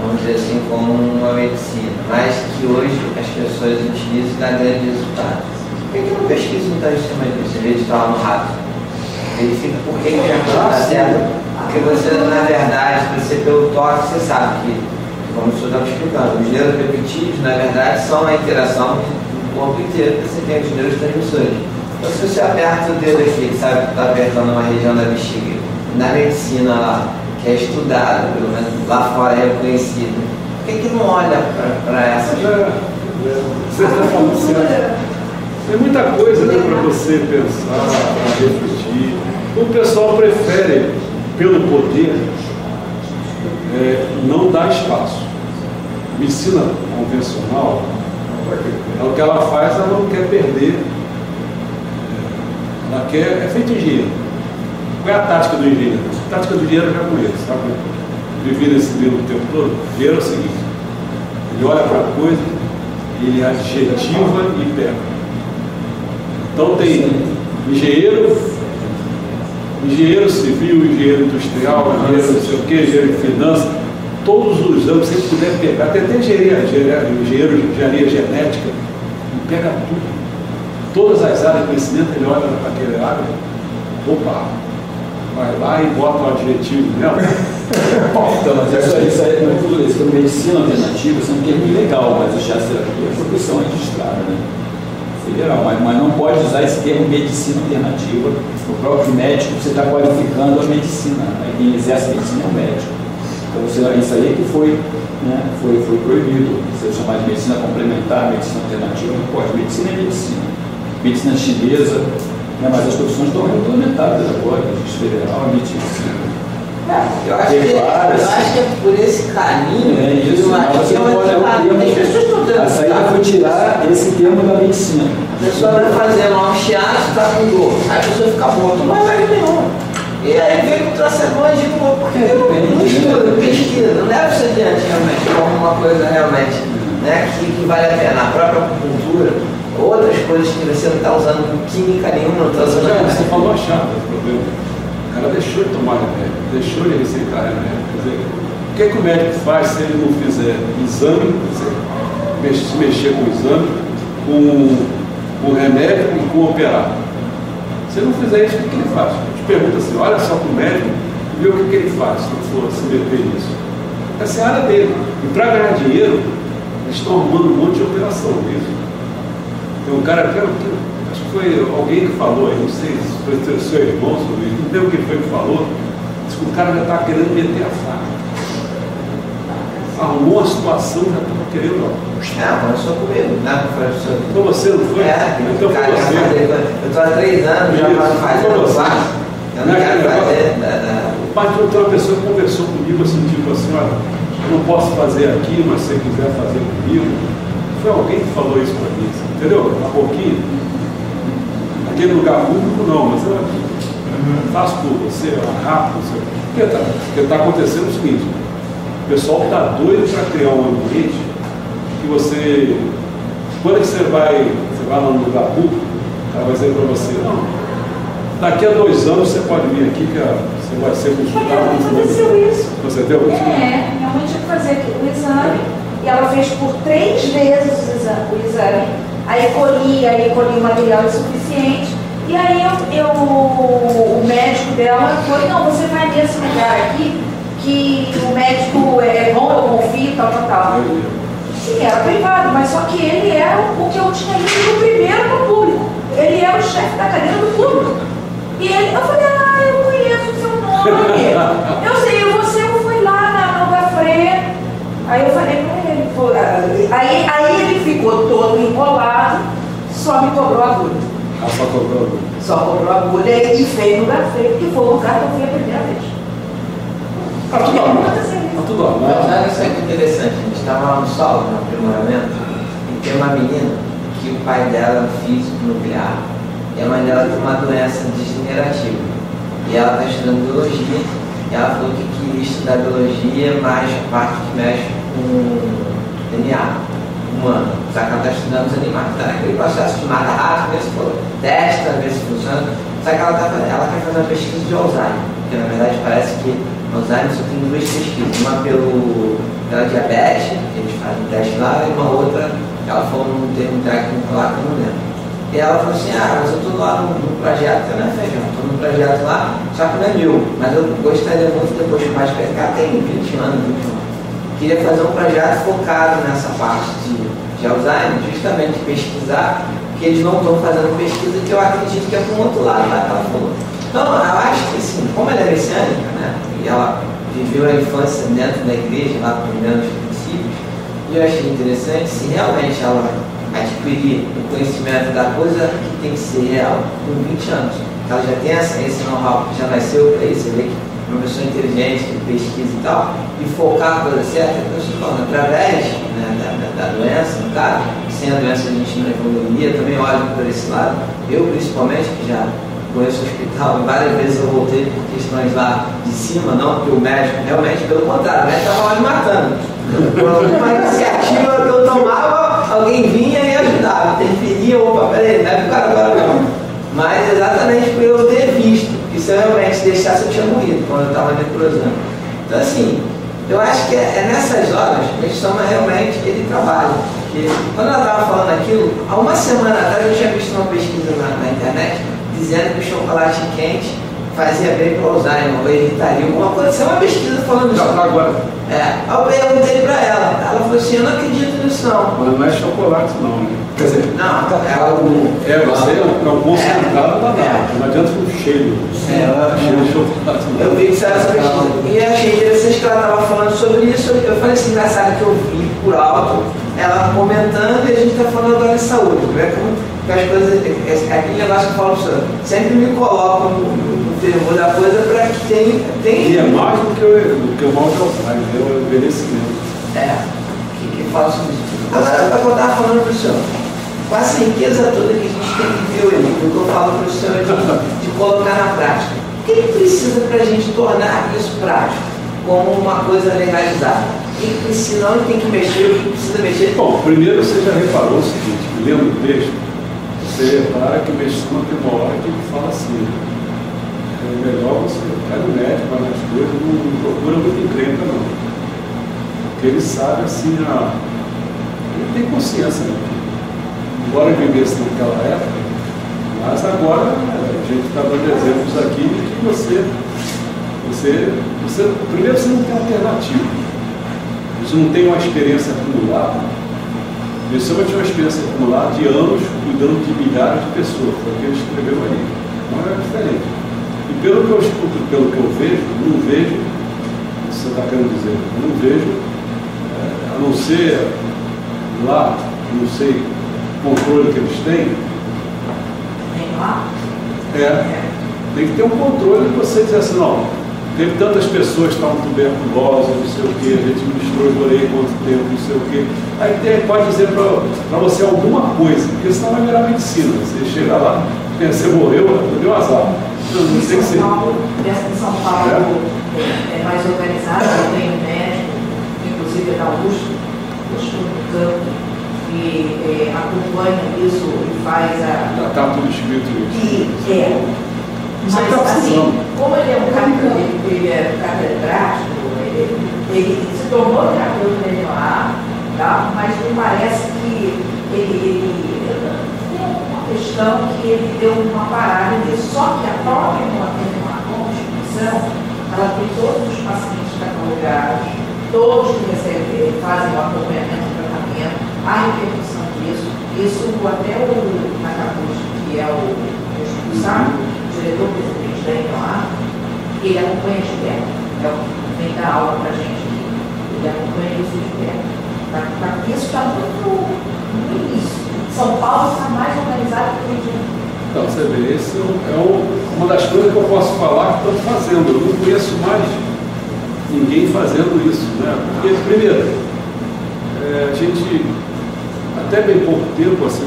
vamos dizer assim, como uma medicina, mas que hoje as pessoas utilizam e dá grande resultado. Por que não pesquisa então esse tema disso? Em vez de estar lá no rato? Verifica por que a coisa está certa. Porque você, na verdade, você pelo toque, você sabe que, como o senhor estava explicando, os neuropeptídeos, na verdade, são a interação do corpo inteiro que você tem os neurotransmissores. Então, se você aperta o dedo aqui, que sabe que está apertando uma região da bexiga, na medicina lá, que é estudada, pelo menos lá fora é reconhecida, por que não olha para essa? Você está falando certo. Tem muita coisa, né, para você pensar, para refletir. O pessoal prefere, pelo poder, não dá espaço. Medicina convencional, o que ela faz, ela não quer perder, ela quer, é feito engenheiro. Qual é a tática do engenheiro? A tática do engenheiro eu já conheço, sabe? Vivi nesse livro o tempo todo. O engenheiro é o seguinte: ele olha para a coisa, ele adjetiva e pega. Então tem engenheiro civil, engenheiro industrial, engenheiro não sei o que, engenheiro de finanças, todos os anos, se ele puder pegar, até engenharia genética, ele pega tudo. Todas as áreas de conhecimento, ele olha para aquele área, opa, vai lá e bota o adjetivo nela. Então, mas isso aí não é tudo isso. Medicina alternativa, isso é um termo legal, mas o chá terapia é profissão registrada, né? Federal, mas não pode usar esse termo medicina alternativa. O próprio médico, você está qualificando a medicina, né? Quem exerce medicina é o médico. Então isso aí que foi, né, foi proibido. Você chamar de medicina complementar, medicina alternativa, não pode. Medicina é medicina. Medicina chinesa, né, mas as profissões estão regulamentadas agora, a justiça federal, a medicina. Eu acho que é por esse caminho. É isso, mas você não pode. A saída foi tirar esse termo da medicina. A pessoa vai fazer lá um chiato, está com dor. Aí a pessoa fica morta, não vai mais nenhum. E aí vem com traçadores de novo, porque não estuda, pesquisa, não leva isso adiante realmente, como uma coisa realmente, né, que vale a pena. A própria acupuntura, outras coisas que você não está usando química nenhuma, não está usando nada. Você falou a chave do problema. O cara deixou de tomar remédio, deixou de receitar remédio. Quer dizer, o que o médico faz se ele não fizer exame, quer dizer, se mexer com o exame, com o remédio e com o operar? Se ele não fizer isso, o que ele faz? A gente pergunta assim, olha só para o médico e vê o que ele faz se ele for se meter nisso. Essa é a área dele. E para ganhar dinheiro, eles estão arrumando um monte de operação mesmo. Tem um cara, acho que foi alguém que falou aí, não sei se foi o seu irmão, não sei o que foi que falou, disse que o cara já estava querendo meter a faca. Arrumou a situação, já estava querendo. Começou comigo, né? Foi você, não foi? Então foi você. Eu estou há 3 anos já fazendo faca. Eu não quero fazer. Mas tem uma pessoa que conversou comigo assim, tipo assim, olha, eu não posso fazer aqui, mas se você quiser fazer comigo. Foi alguém que falou isso para mim, entendeu? Há pouquinho. Naquele lugar público não, mas eu faço por você, rápido, porque está acontecendo o seguinte, o pessoal está doido para criar um ambiente que você, quando você vai lá no lugar público, ela vai dizer para você, não, daqui a 2 anos você pode vir aqui que você vai ser consultado. Aconteceu isso. Você deu o minha mãe tinha que fazer o exame e ela fez por 3 vezes o exame. Aí colhi material insuficiente. E aí o médico dela foi, não, você vai nesse lugar aqui, que o médico é bom, eu confio, tal. Sim, era privado, mas só que ele era o que eu tinha lido primeiro no público. Ele era o chefe da cadeira do público. E ele, eu falei, eu conheço o seu nome. Eu sei, você foi lá na Gafré. Aí eu falei pra ele, aí ele ficou todo enrolado, só me cobrou a agulha. Só cobrou a agulha. Só cobrou a agulha e fez no Gafré, que foi o lugar que eu fui a primeira vez. Tá tudo normal. Mas olha só que interessante, a gente estava lá no solo, no aprimoramento, e tem uma menina que o pai dela é físico nuclear, e a mãe dela tem uma doença degenerativa. E ela está estudando biologia, e ela falou que queria estudar biologia, mas a parte que mexe com DNA humano. Só que ela está estudando os animais. Está naquele processo de mata rato, ver se testa, ver se funciona. Só que ela quer fazer uma pesquisa de Alzheimer, porque na verdade parece que Alzheimer só tem duas pesquisas, uma pela diabetes, que eles fazem um teste lá, e uma outra, ela falou num termo técnico lá que eu não lembro. E ela falou assim, mas eu estou lá no projeto, eu não é feijão, estou no projeto lá, só que não é meu, mas eu gostaria muito depois de mais pescar, tem 20 anos, 21 anos. Queria fazer um projeto focado nessa parte de Alzheimer, justamente pesquisar, porque eles não estão fazendo pesquisa que eu acredito que é para um outro lado lá que ela falou. Então, eu acho que assim, como ela é messiânica, né, e ela viveu a infância dentro da igreja, lá aprendendo os princípios, e eu achei interessante se realmente ela adquirir o conhecimento da coisa que tem que ser real com 20 anos. Ela já tem esse know-how, já nasceu para isso, você vê que é uma pessoa inteligente, que pesquisa e tal, e focar a coisa certa, eu estou falando, através, né, da doença, no caso, sem a doença a gente não evoluiria, também olho por esse lado, eu principalmente, que já conheço o hospital, e várias vezes eu voltei por questões lá de cima, não porque o médico, realmente pelo contrário, o médico estava lá me matando. Por alguma iniciativa que eu tomava, alguém vinha e ajudava, interferia, opa, peraí, não é pro cara agora não. Mas exatamente por eu ter visto, que se eu realmente deixasse eu tinha morrido quando eu estava necrosando. Então assim, eu acho que é nessas horas que a gente toma realmente aquele trabalho. Porque quando ela estava falando aquilo, há uma semana atrás eu tinha visto uma pesquisa na internet dizendo que o chocolate quente fazia bem para o Alzheimer, ou evitaria alguma coisa. Isso é uma pesquisa falando isso. Já agora. Eu perguntei para ela. Ela falou assim, eu não acredito nisso não. Mas não é chocolate não, né? Quer dizer, não, você é um concentrado danado. Não adianta um cheiro. Cheiro de chocolate. Eu vi que isso era essa pesquisa. E achei interessante que ela estava falando sobre isso. Eu falei assim, engraçado que eu vi por alto, ela comentando e a gente está falando agora de saúde. Porque as coisas, aquele negócio que eu falo, sempre me coloco no termo da coisa para que tenha. E é mais do que o mal de Alzheimer, é o envelhecimento. Que fala sobre isso. Agora, eu estava falando para o senhor, com essa riqueza toda que a gente tem que ver ali, o que eu falo para o senhor de colocar na prática, o que precisa para a gente tornar isso prático, como uma coisa legalizada? O que precisa, onde tem que mexer, o que precisa mexer? Bom, primeiro você já reparou o seguinte, que lendo o texto, você repara que o medicina tem uma hora que ele fala assim, é melhor você vai no médico, vai nas coisas, não procura muito encrenca não. Porque ele sabe assim, ele tem consciência, né? Embora eu vivesse naquela época, mas agora a gente está dando exemplos aqui de que você primeiro você não tem alternativa, você não tem uma experiência acumulada. Você vai ter uma experiência acumulada de anos cuidando de milhares de pessoas, foi o que ele escreveu ali. Não é diferente. E pelo que eu escuto, pelo que eu vejo, não vejo, o que você está querendo dizer, não vejo, a não ser lá, não sei, o controle que eles têm. Tem lá? Tem que ter um controle de você dizer assim, não, teve tantas pessoas que estavam tuberculosas, não sei o que, a gente misturou e orei quanto tempo, não sei o que. Aí pode dizer para você alguma coisa, porque senão vai virar medicina. Você chega lá, você morreu, deu azar. Não tem que ser. Em São Paulo é mais organizado, tem um médico, inclusive é da USP, do campo, que acompanha isso e faz a. Já está tudo escrito isso. Mas assim, como ele é um catedrático, ele se tornou terapeuta melhor, tá? Mas me parece que ele tem uma questão que ele deu uma parada e só que a própria Constituição, ela tem todos os pacientes catalogados, todos que recebem, fazem o acompanhamento do tratamento, a repercussão disso. Isso até o Macabucho, que é o responsável, o diretor-presidente da ENOA, ele acompanha de perto. Vem dar aula para a gente aqui. Ele acompanha isso de perto. Isso está muito no início. São Paulo está mais organizado que o Rio de Janeiro. Então, você vê, esse uma das coisas que eu posso falar que estão fazendo. Eu não conheço mais ninguém fazendo isso, né? Porque, primeiro, a gente, até bem pouco tempo, assim,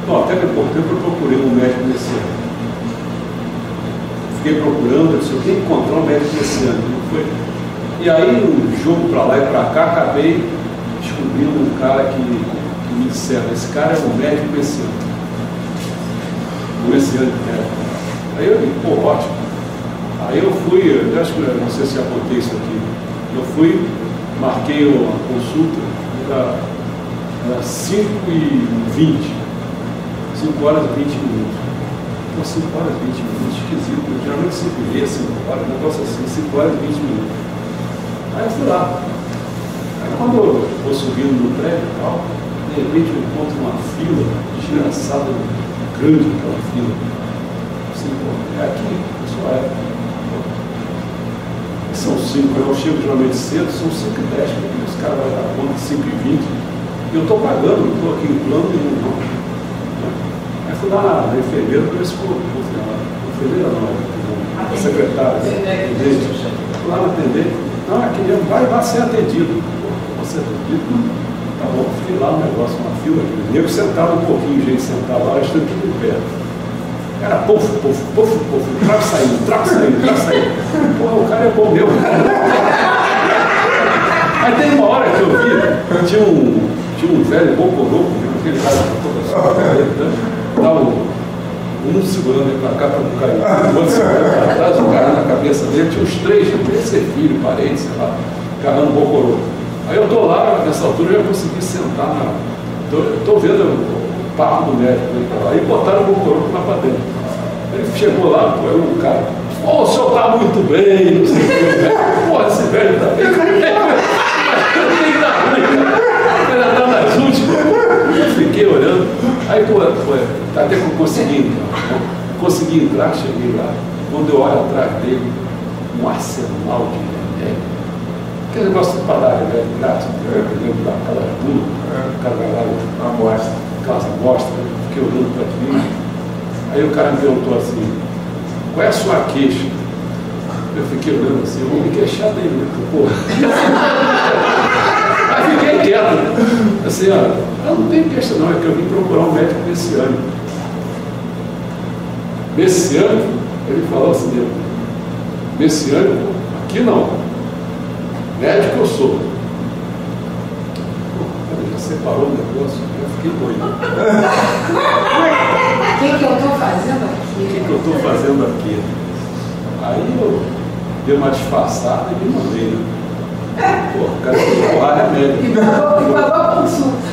até bem pouco tempo eu procurei um médico nesse ano. Fiquei procurando, eu disse, eu tenho que encontrar um médico nesse ano. E aí, no jogo para lá e para cá, acabei descobrindo um cara que me disseram, esse cara é um médico messiânico. Aí eu digo, pô, ótimo. Aí eu fui, eu acho que não sei se já contei isso aqui, eu fui, marquei uma consulta, era 5h20, 5 horas e 20 minutos. Pô, 5 horas e 20 minutos, esquisito, geralmente 5h30, 5 horas, um negócio assim, 5 horas e 20 minutos. Aí eu fui lá. Aí quando eu vou subindo no prédio e tal, de repente eu encontro uma fila desgraçada, grande aquela fila. Assim, pô, é aqui, pessoal, são 5, eu chego geralmente cedo, são 5h10, porque os caras vão dar conta de 5h20, e eu estou pagando, não estou aqui em plano nenhum, não. Aí fui lá na enfermeira para ver se for, enfermeira não, a secretária, fui lá no atendente, não, aqui vai ser atendido. Vou ser atendido? Tá bom, fiquei lá no negócio, uma fila aqui, o nego sentado um pouquinho, gente sentado lá, eu estou tudo em pé. Era pofo, trago saindo. Porra, o cara é bom meu. Aí tem uma hora que eu vi, tinha um velho bocorô, aquele cara, dá um segurando ele pra cá para não cair, o outro segurando para trás, o cara na cabeça dele, tinha uns 3, devia ser filho, parente, sei lá, carrando bocorô. Aí eu tô lá, nessa altura eu já consegui sentar tô vendo o papo do médico aí botaram o bocorô lá para dentro. Ele chegou lá, pô, o cara, o senhor tá muito bem, não sei o que, pô, esse velho tá bem, não tem nada ruim, cara, ele tá nas últimas, eu fiquei olhando, aí, pô, até que eu consegui entrar, cheguei lá, quando eu olho atrás dele, um arsenal de remédio, aquele negócio de parar, né, grátis, eu lembro daquela bula, o cara vai lá, uma amostra, aquelas amostras, fiquei olhando para mim. Aí o cara me perguntou assim, qual é a sua queixa? Eu fiquei olhando assim, eu vou me queixar dele, né? Porra. Aí fiquei quieto. Assim, ó, eu não tenho queixa não, é que eu vim procurar um médico messiânico. Messiânico? Ele falou assim, messiânico? Aqui não. Médico eu sou. Ele já separou o negócio, eu fiquei doido. O que eu estou fazendo aqui? O que eu estou fazendo aqui? Aí eu dei uma disfarçada e me mandei, né? Pô, o cara foi porrar remédio. E pagou a consulta.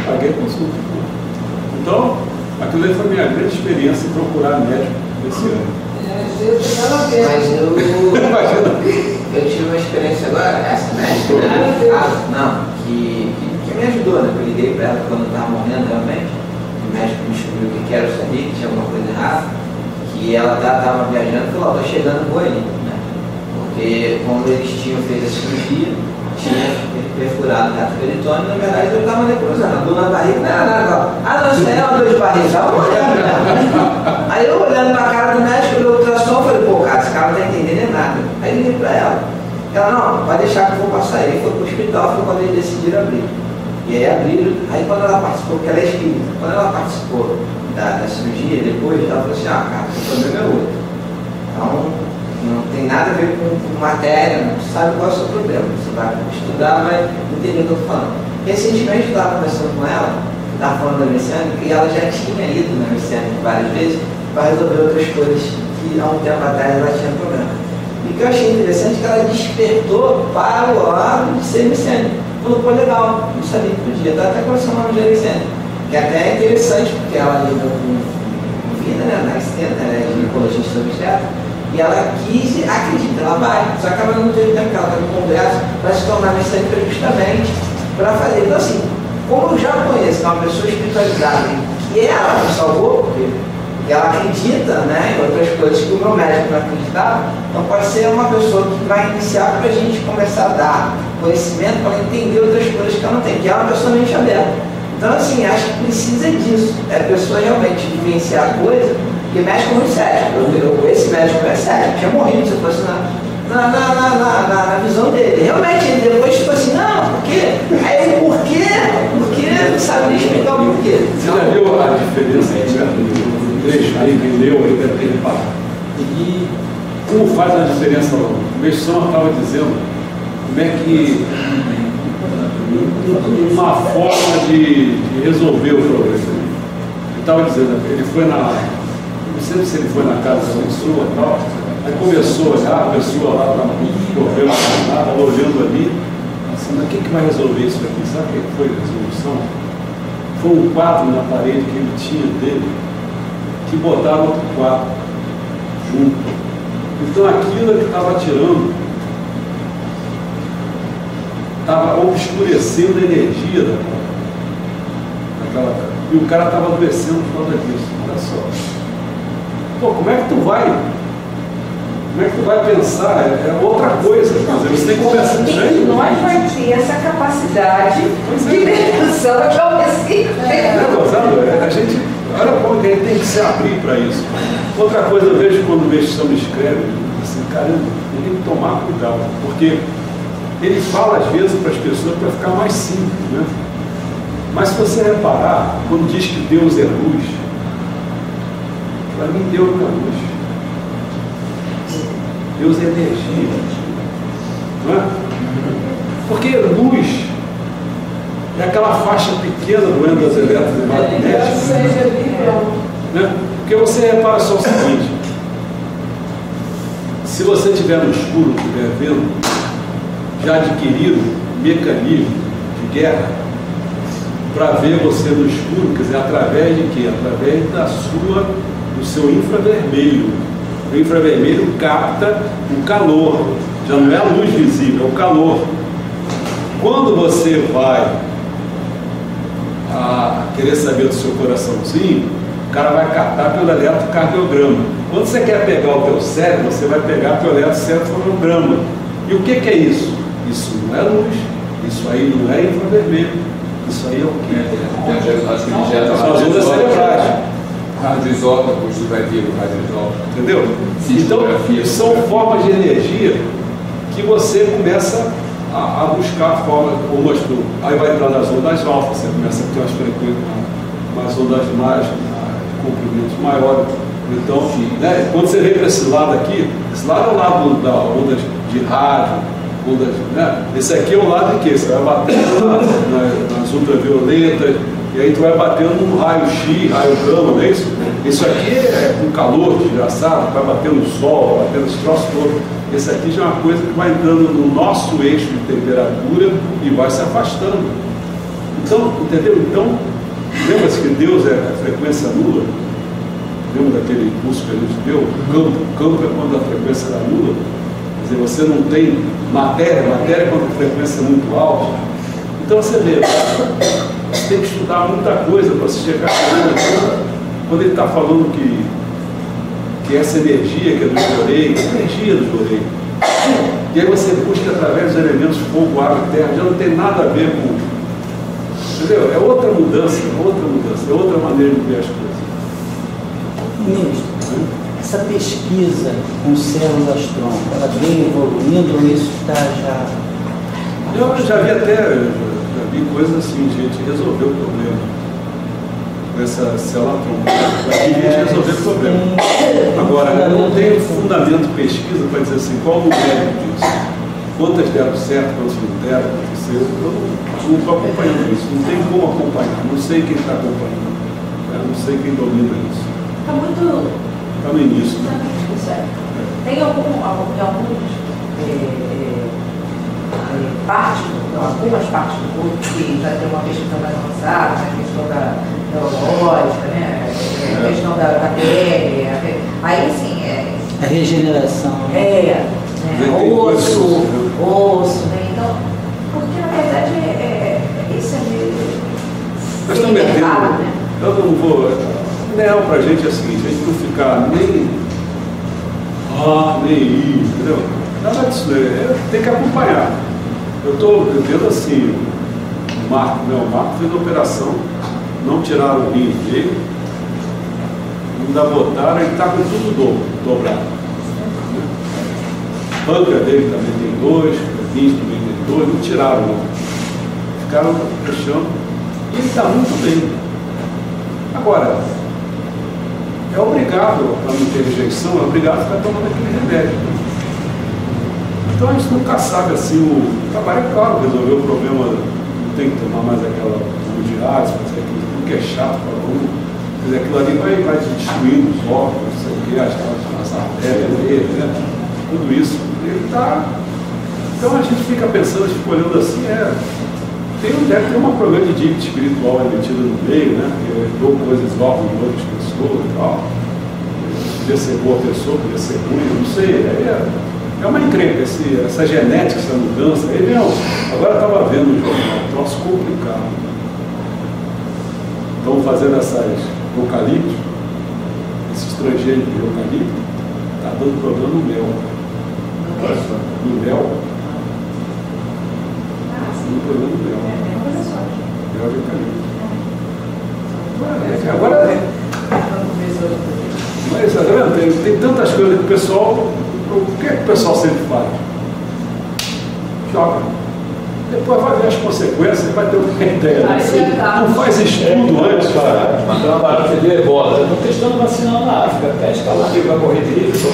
Paguei a consulta. Então, aquilo aí foi a minha grande experiência em procurar médico esse ano. Mas eu tive uma experiência agora, essa médica, né? Que me ajudou, né? Eu liguei para ela quando eu estava morrendo realmente. O médico me descobriu que era o sangue, que tinha alguma coisa errada, que ela estava viajando e falou, estou chegando com ele, né? Porque como eles tinham feito a cirurgia, tinha perfurado o reto peritônio, na verdade eu estava necrosando, a dor na barriga não era nada, não, isso aí é uma dor de barriga, estava olhando, né? Aí eu olhando para a cara do médico, eu ultrassom, falei, pô, cara, esse cara não está entendendo nada. Aí liguei para ela, não, vai deixar que eu vou passar. Ele foi para o hospital, foi quando eles decidiram abrir. E aí abriram, aí quando ela participou, porque ela é espírita, quando ela participou da cirurgia, depois ela falou assim, cara, o problema é outro. Então, não tem nada a ver com matéria, não sabe qual é o seu problema. Você vai estudar, vai entender o que eu estou falando. Recentemente eu estava conversando com ela, estava falando da messiânica, e ela já tinha ido na messiânica várias vezes para resolver outras coisas que há um tempo atrás ela tinha problema. E o que eu achei interessante é que ela despertou para o lado de ser messiânica. Falou, pô, legal, não sabia que podia, tá até conversando com a mulher Alexandre, que até é interessante, porque ela lida com vida, né, na extenta, ela é ginecologista obstetra, e ela acredita, ela vai, só que ela não teve tempo, que ela está no congresso, para se tornar messiânica justamente para fazer. Então, assim, como eu já conheço, que é uma pessoa espiritualizada, que ela me salvou, porque ela acredita, né, em outras coisas que o meu médico não acreditava, então pode ser uma pessoa que vai iniciar para a gente começar a dar conhecimento para entender outras coisas que ela não tem, que ela é uma pessoa mente aberta. Então, assim, acho que precisa disso, é a pessoa realmente vivenciar a coisa, porque médico muito sério. Esse médico é sério, tinha morrido se eu fosse na visão dele. Realmente, ele depois tipo assim, não, por quê? Aí ele, por quê? Porque não sabe nem explicar o porquê. Você já viu a diferença entre trecho aí, quem leu aí deve ter reparado? E como faz a diferença lá? O Meixão estava dizendo como é que uma forma de resolver o problema. Ele estava dizendo, ele foi não sei se ele foi na casa da pessoa e tal, aí começou a olhar, a pessoa lá estava olhando ali, assim, mas quem que vai resolver isso aqui? Sabe o que foi a resolução? Foi um quadro na parede que ele tinha dele, que botaram outro quadro junto. Então aquilo que estava tirando, estava obscurecendo a energia daquela. E o cara estava adoecendo por causa disso. Olha só. Pô, como é que tu vai pensar? É outra coisa. Você tem que conversar com ele. Nós vai ter essa capacidade de pensão que eu a gente, olha como que a gente tem que se abrir para isso. Outra coisa, eu vejo quando o Meixão me escreve, assim, caramba, tem que tomar cuidado, porque ele fala às vezes para as pessoas para ficar mais simples, né? Mas se você reparar, quando diz que Deus é luz, para mim Deus não é luz. Deus é energia. Não é? Porque luz é aquela faixa pequena do ondas eletromagnéticas. Né? Porque você repara só o seguinte, se você estiver no escuro, estiver vendo, já adquiriram mecanismo de guerra para ver você no escuro, quer dizer, através de quê? Através do seu infravermelho. O infravermelho capta o calor, já não é a luz visível, é o calor. Quando você vai querer saber do seu coraçãozinho, o cara vai captar pelo eletrocardiograma. Quando você quer pegar o teu cérebro, você vai pegar pelo eletrocardiograma. E o que é isso? Isso não é luz, isso aí não é infravermelho, isso aí é o quê? São as ondas cerebrais. Radioisótopos do radioisótopo. Entendeu? Então, são formas de energia que você começa a buscar formas, aí vai entrar nas ondas altas, você começa a ter umas frequências, umas ondas mais, comprimentos maiores. Então, né, quando você vem para esse lado aqui, esse lado é o lado da onda de rádio, né? Esse aqui é o lado de quê? Você vai batendo nas ultravioletas, e aí tu vai batendo no raio-x, raio-gama, não é isso? Isso aqui é com calor desgraçado, vai bater no sol, vai batendo esse troço todo. Esse aqui já é uma coisa que vai entrando no nosso eixo de temperatura e vai se afastando. Então, entendeu? Então, lembra-se que Deus é a frequência nula? Lembra daquele curso que a gente deu? O campo é quando a frequência era nula. Quer dizer, você não tem matéria quando a frequência é muito alta. Então você vê, você tem que estudar muita coisa para se chegar a quando ele está falando que essa energia que é do jorei, é energia do jorei. E aí você busca através dos elementos fogo, água e terra, já não tem nada a ver com. Entendeu? É outra mudança, é outra maneira de ver as coisas. Ministro, essa pesquisa com células tronco, ela vem evoluindo ou isso está já. Eu já vi coisas assim, a gente resolveu o problema com essa célula tronco. A gente resolveu o problema. Agora, eu não tenho fundamento de pesquisa para dizer assim, qual o mérito disso? Quantas deram certo, quantas não deram, aconteceu? Eu não estou acompanhando isso, não tem como acompanhar, não sei quem está acompanhando, não sei quem domina isso. Está muito. Está no início. Né? Tem algumas partes do corpo que já tem uma questão mais avançada, a questão da neurológica, né? A questão da pele, aí sim a regeneração. Né? Osso, né? Então, porque na verdade isso é não mercado, metendo. né? Eu não vou. Não, pra gente é o seguinte, a gente não ficar nem ir, entendeu? Nada disso, né? Tem que acompanhar. Eu estou vendo assim, o Marco fez a operação, não tiraram o rim dele, ainda botaram, ele está com tudo dobrado. O pâncreas dele também tem 2, o rins também tem 2, não tiraram não. Ficaram fechando e ele está muito bem. Agora, é obrigado, para não ter rejeição, é obrigado a ficar tomando aquele remédio. Então a gente nunca sabe assim, o trabalho é claro, resolver o problema, não tem que tomar mais aquela diária, fazer aquilo que é chato para um, quer dizer, aquilo ali vai destruindo os órgãos, não sei o que, as artérias dele, né? Tudo isso. Ele está. Então a gente fica pensando, fica olhando assim, deve ter uma programa de dívida espiritual emitida no meio, né? Que eu dou coisas órgãos de outras pessoas e tal. Podia ser boa pessoa, podia ser ruim, eu não sei. É uma encrenca, essa genética, essa mudança. Aí, agora eu estava vendo no jornal, um troço complicado. Estão fazendo essas eucaliptos, esse estrangeiro de eucalipto, está dando problema no mel. No mel. Dando problema no mel. Mel de eucalipto. Agora, mas, tá vendo? Tem tantas coisas que o pessoal. O que é que o pessoal sempre faz? Joga. Depois vai ver as consequências, vai ter uma ideia. Não faz estudo antes, cara. Mandar uma barata de ebola. Eu estou testando vacina lá na África. Pesca lá, vai correr de risco,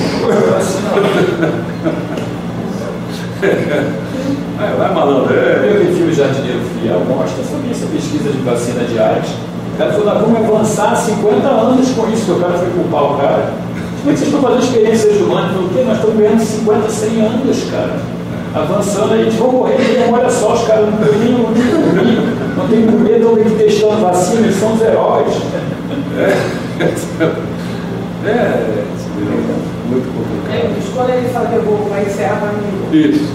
Vai malandro. Eu que tive jardineiro fiel, mostra sobre essa pesquisa de vacina de AIDS. O cara falou, nós vamos avançar 50 anos com isso, que o cara foi culpar o cara. Como é que vocês estão fazendo experiências humanas? O quê? Nós estamos ganhando 50, 100 anos, cara. Avançando, a gente vai morrer mesmo. Olha só, os caras não tem medo, estão aqui testando vacina, eles são os heróis. Muito complicado. Quando ele fala que eu vou encerrar para mim. Isso.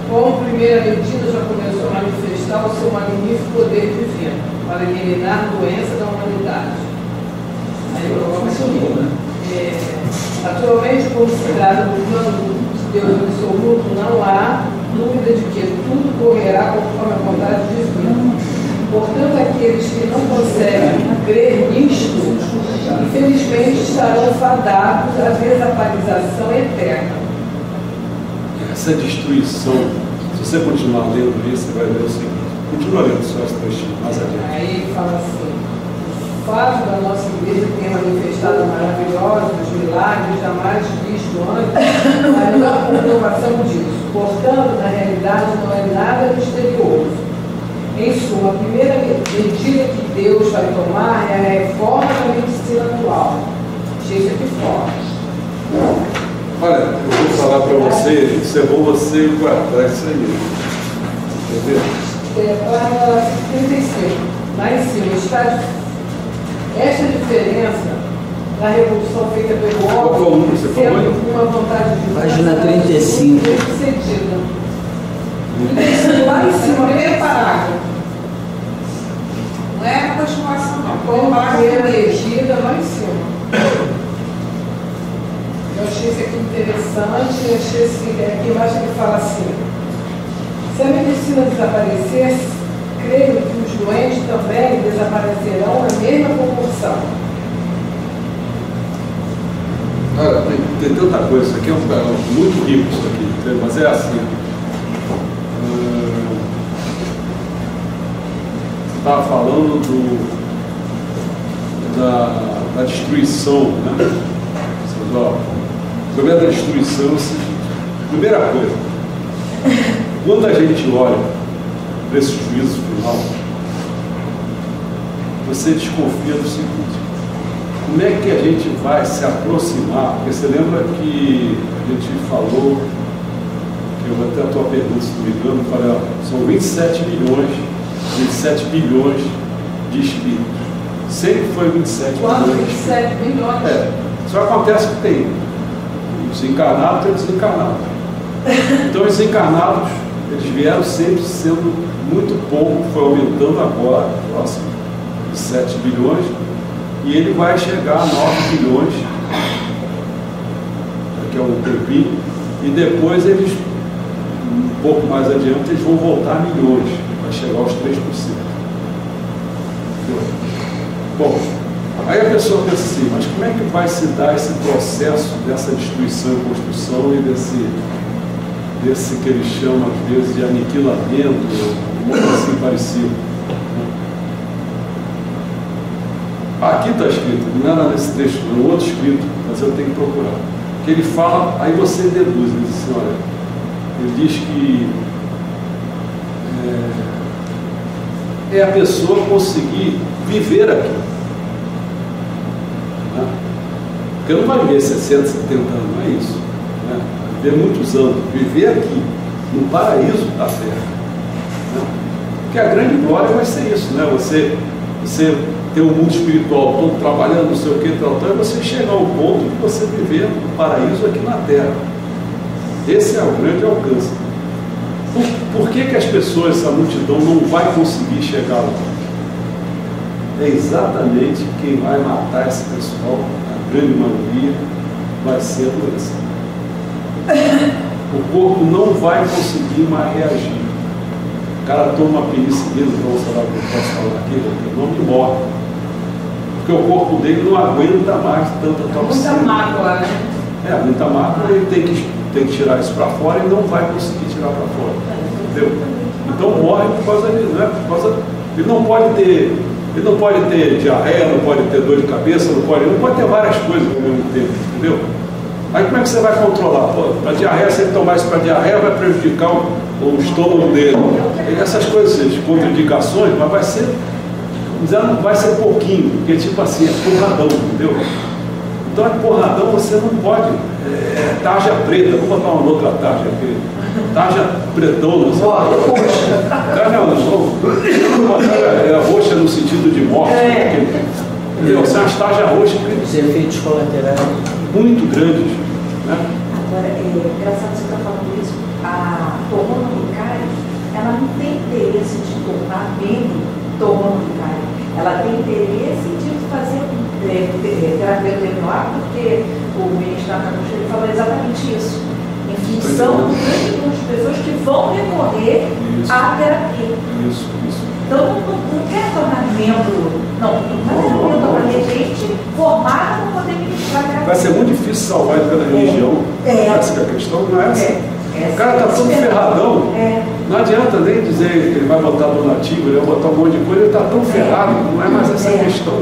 Como primeira medida, já começou a manifestar o seu magnífico poder divino para eliminar a doença da humanidade. Aí eu vou atualmente considerado o plano de Deus absoluto, não há dúvida de que tudo correrá conforme a vontade divina. Portanto, aqueles que não conseguem crer nisto, infelizmente estarão fadados à desaparição eterna. Essa destruição, se você continuar lendo isso, você vai ver o seguinte. Continua lendo só as trechinhas mais adiante. Aí ele fala assim: o fato da nossa igreja ter manifestado maravilhosos milagres jamais vistos antes, mas não há comprovação disso. Portanto, na realidade, não é nada misterioso. Em suma, a primeira medida que Deus vai tomar é a reforma da medicina atual. Chega de fora. Olha, eu vou falar para você, isso é bom você guardar isso aí. Entendeu? Para 35, lá em cima, está esta diferença da revolução feita pelo homem, sendo uma vontade de página 35. Sucedida. Lá em cima, primeiro parágrafo. Não é a continuação, não. Como primeira elegida lá em cima. Eu achei isso aqui interessante, eu achei aqui embaixo ele fala assim: se a medicina desaparecer, creio que os doentes também desaparecerão na mesma proporção. Olha, tem tanta coisa, isso aqui é muito rico isso aqui, mas é assim. Você estava falando da destruição, né? O problema da destruição é o seguinte: primeira coisa, quando a gente olha para esse juízo final, você desconfia do seguinte: como é que a gente vai se aproximar? Porque você lembra que a gente falou, que eu vou até a tua pergunta, se não me engano, eu falei, são 27 bilhões de espíritos. Sempre foi 27 bilhões. 27 bilhões? Só acontece que tem os encarnados e os desencarnados. Então, os encarnados, eles vieram sempre sendo muito pouco, foi aumentando agora, próximo. de 7 bilhões, e ele vai chegar a 9 bilhões daqui a um tempinho, e depois eles, um pouco mais adiante, eles vão voltar a milhões, vai chegar aos 3%. Entendeu? Bom, aí a pessoa pensa assim, mas como é que vai se dar esse processo dessa destruição e construção e desse que eles chamam às vezes de aniquilamento, ou algo assim parecido? Aqui está escrito, não era nesse trecho, é um outro escrito, mas eu tenho que procurar. Que ele fala, aí você deduz, ele diz assim, olha, ele diz que é a pessoa conseguir viver aqui. Né? Porque não vai viver 60, 70 anos, não é isso. Né? Viver muitos anos, viver aqui, no paraíso da terra. Né? Porque a grande glória vai ser isso, né? Você ter um mundo espiritual todo trabalhando, não sei o que, e você chegar ao ponto de você viver no paraíso aqui na terra. Esse é o grande alcance. Por que as pessoas, essa multidão, não vai conseguir chegar lá? É exatamente quem vai matar esse pessoal, a grande maioria, vai ser a doença. O corpo não vai conseguir mais reagir. O cara toma uma penicilina, não sei lá o que eu posso falar aqui, o nome morre. Porque o corpo dele não aguenta mais tanta toxina. Muita mágoa, né? Muita mágoa, ele tem que tirar isso para fora e não vai conseguir tirar para fora. Entendeu? Então morre por causa disso, né? Ele não pode ter diarreia, não pode ter dor de cabeça, não pode ter várias coisas ao mesmo tempo, entendeu? Aí como é que você vai controlar? Para diarreia, se ele tomar isso para diarreia, vai prejudicar o estômago dele. E essas coisas, contraindicações, mas vai ser pouquinho, porque tipo assim, é porradão, entendeu? Então é porradão, você não pode. Tarja preta, vou botar uma outra tarja aqui. Tarja pretona. É roxa no sentido de morte. Entendeu? São as tarjas roxas. Os efeitos colaterais muito grandes. Né? Agora, engraçado você estar falando isso, a torrona uricária, ela não tem interesse de tornar bem torrona uricária. Ela tem interesse de fazer terapia do hemorroide, porque o ministro da Capucha falou exatamente isso. Em função do grande número de pessoas que vão recorrer à terapia. Isso. Então, não quer tornar membro, não é para gente formar para poder ministrar terapia. Vai ser muito difícil salvar ele pela religião. Essa é a questão, não é essa. O cara está todo ferradão. Não adianta nem dizer que ele vai botar donativo, ele vai botar um monte de coisa, ele está tão ferrado, não é mais essa questão.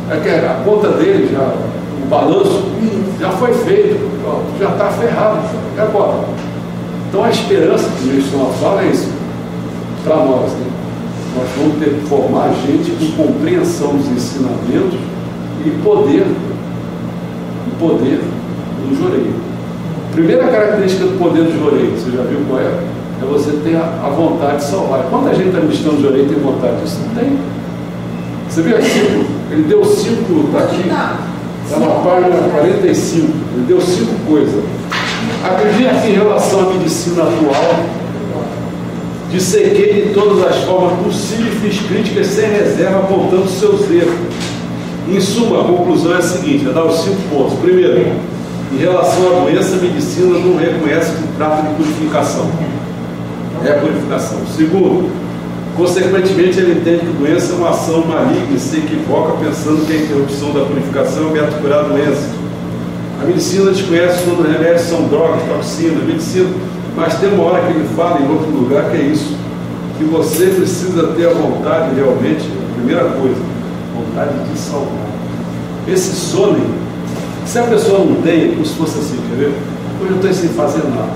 É que a conta dele, já, o balanço, já foi feito, já está ferrado. E agora? Então a esperança que o ministro fala é isso, para nós, né? Nós vamos ter que formar gente com compreensão dos ensinamentos e poder do joreio. Primeira característica do poder do joreio, você já viu qual é? É você ter a vontade de salvar. Quanta gente está ministrando joreio tem vontade disso? Não tem. Você viu aqui? Ele deu 5 aqui, está na página 45. Ele deu 5 coisas. Acredito que em relação à medicina atual, dissequei de todas as formas possíveis e fiz críticas sem reserva, apontando seus erros. Em suma, a conclusão é a seguinte: dar os 5 pontos. Primeiro, em relação à doença, a medicina não reconhece que trata de purificação. É a purificação. Segundo, consequentemente, ele entende que doença é uma ação maligna e se equivoca pensando que a interrupção da purificação é método de curar a doença. A medicina desconhece que todos os remédios são drogas, toxinas, medicina, mas tem uma hora que ele fala em outro lugar que é isso, que você precisa ter a vontade realmente, a primeira coisa, vontade de salvar. Esse sono, se a pessoa não tem, como se fosse assim, quer ver? Hoje eu estou sem fazer nada,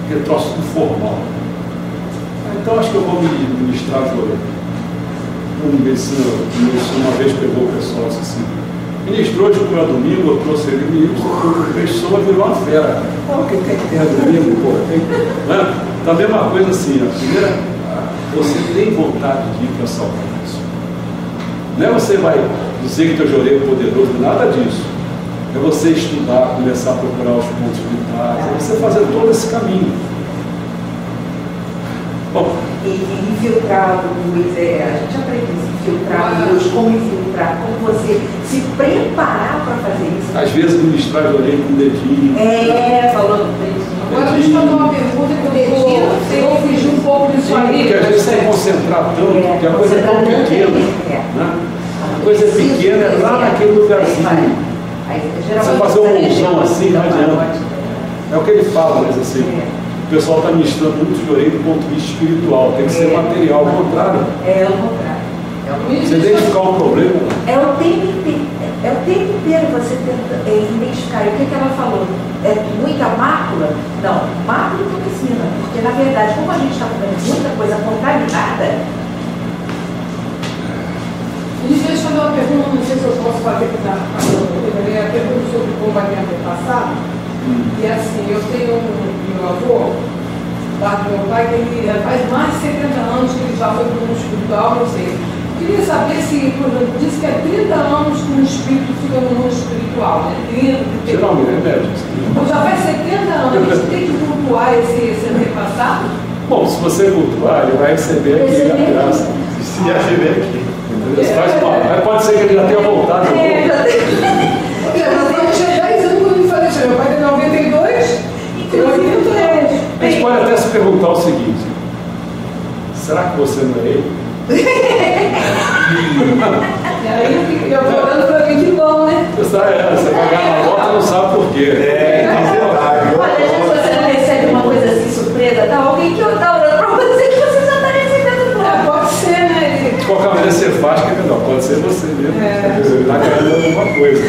porque troço informal. Então acho que eu vou me ministrar joelho. Um medicina uma vez pegou o pessoal e disse assim: ministro, hoje como é domingo, eu trouxe ele, ministro, o pessoa virou uma fera. O que tem que ter domingo, pô? Né? Então a mesma coisa assim, a primeira, você tem vontade de ir para salvar isso. Não é você vai dizer que teu joelho é poderoso, nada disso. É você estudar, começar a procurar os pontos vitais, é você fazer todo esse caminho. Bom, e infiltrar, Luiz, a gente aprende isso, infiltrar Deus, como infiltrar, como você se preparar para fazer isso. Às vezes ministrar de orelha com o dedinho. Falou do dedinho. Agora, deixa eu fazer uma pergunta que eu vou fugir um pouco disso aí. Porque às vezes você concentrar tanto, que a coisa é tão pequena. Né? A coisa é pequena, é lá naquele lugarzinho. Você fazer uma unção assim, não adianta. É o que ele fala, mas assim, o pessoal está ministrando muito de orelha do ponto de vista espiritual, tem que ser material, ao contrário. É o contrário. Você identificar um problema. É o tempo inteiro você tenta identificar. E o que ela falou? É muita mácula? Não, mácula não ensina. Porque, na verdade, como a gente está comendo muita coisa contaminada. Deixa eu fazer uma pergunta, não sei se eu posso fazer, que está falando também, a pergunta sobre combatimento passado. E assim, eu tenho meu avô, parte do meu pai, que ele faz mais de 70 anos que ele já foi para o mundo espiritual, não sei. Queria saber se, por exemplo, disse que é 30 anos que um espírito fica no mundo espiritual, né? 30, geralmente é médio. Então já faz 70 anos, a gente tem que cultuar esse antepassado? Bom, se você cultuar, ele vai receber aqui a graça. Se receber aqui. Pode ser que ele já tenha voltado. Eu tinha 10 anos quando me falei, meu pai tem 92, tem 80 anos. A gente pode até se perguntar o seguinte: será que você não é ele? E aí eu vou olhando pra mim de bom, né? Você vai ganhar na volta e não sabe por quê. Olha, se você não recebe uma coisa assim surpresa, tá alguém que está orando pra você que você já está recebendo tudo. Pode ser, né? De qualquer maneira, você faz que é melhor. Pode ser você mesmo. Você está ganhando alguma coisa.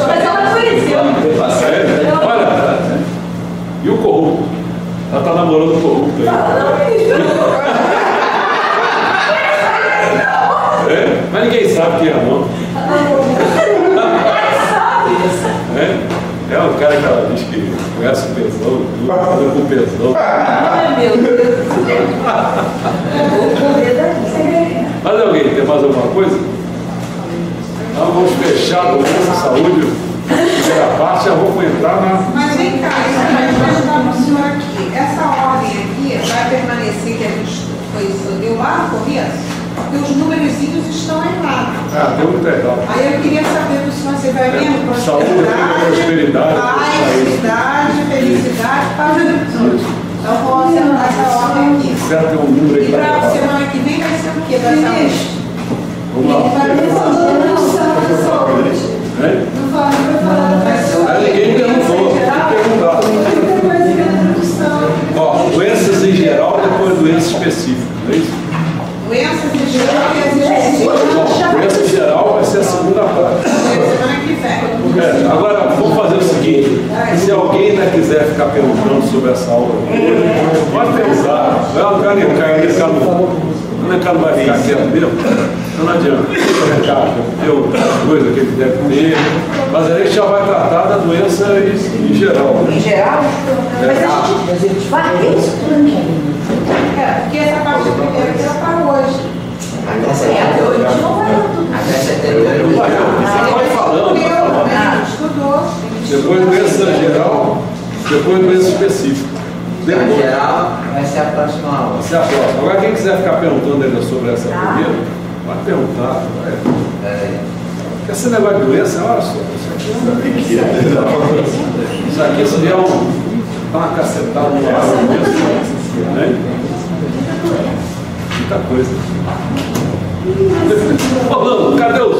Mas ela conheceu. Olha, e o corrupto? Ela está namorando o corrupto aí. Mas ninguém sabe quem é, não. É um cara que ela diz que conhece o pesão, anda com o pesão. Ai, meu Deus do céu. Vou correr daqui. Mas alguém tem mais alguma coisa? Então vamos fechar a doença, saúde. Primeira parte, já vou entrar na. Mas vem cá, eu vou ajudar para o senhor aqui. Essa ordem aqui vai permanecer, que a gente deu lá no começo, porque os númerozinhos estão aí lá. Deu muito legal. Aí eu queria saber do senhor, você vai vendo prosperidade, paz, felicidade, paz. Então vou acertar essa ordem aqui. Certo, tem um número aí. E para a semana que vem vai ser o quê? Vai ser vamos lá. Não fala, ninguém perguntou. Tem que perguntar. Ó, doenças em geral, depois doenças específicas, não é isso? Doenças em geral e doença em geral vai ser a segunda parte. semana que vem. Agora, vamos fazer o seguinte: se alguém ainda quiser ficar perguntando sobre essa aula, pode perguntar. O cara não vai ficar quieto mesmo. Então não adianta. Tem outras coisas que ele deve ter. Mas a gente já vai tratar da doença em geral. Em geral? Mas a gente vai isso para mim. Porque essa parte primeira que ela para hoje. Hoje não vai dar tudo. Você vai falando. Estudou. Depois doença geral, depois doença específica. Em geral, vai ser a próxima aula. Vai ser a próxima. Agora, quem quiser ficar perguntando ainda sobre essa primeira, vai perguntar. Porque esse negócio de doença, olha só, isso aqui se der uma cacetada no ar, né? Muita coisa. Falando, cadê os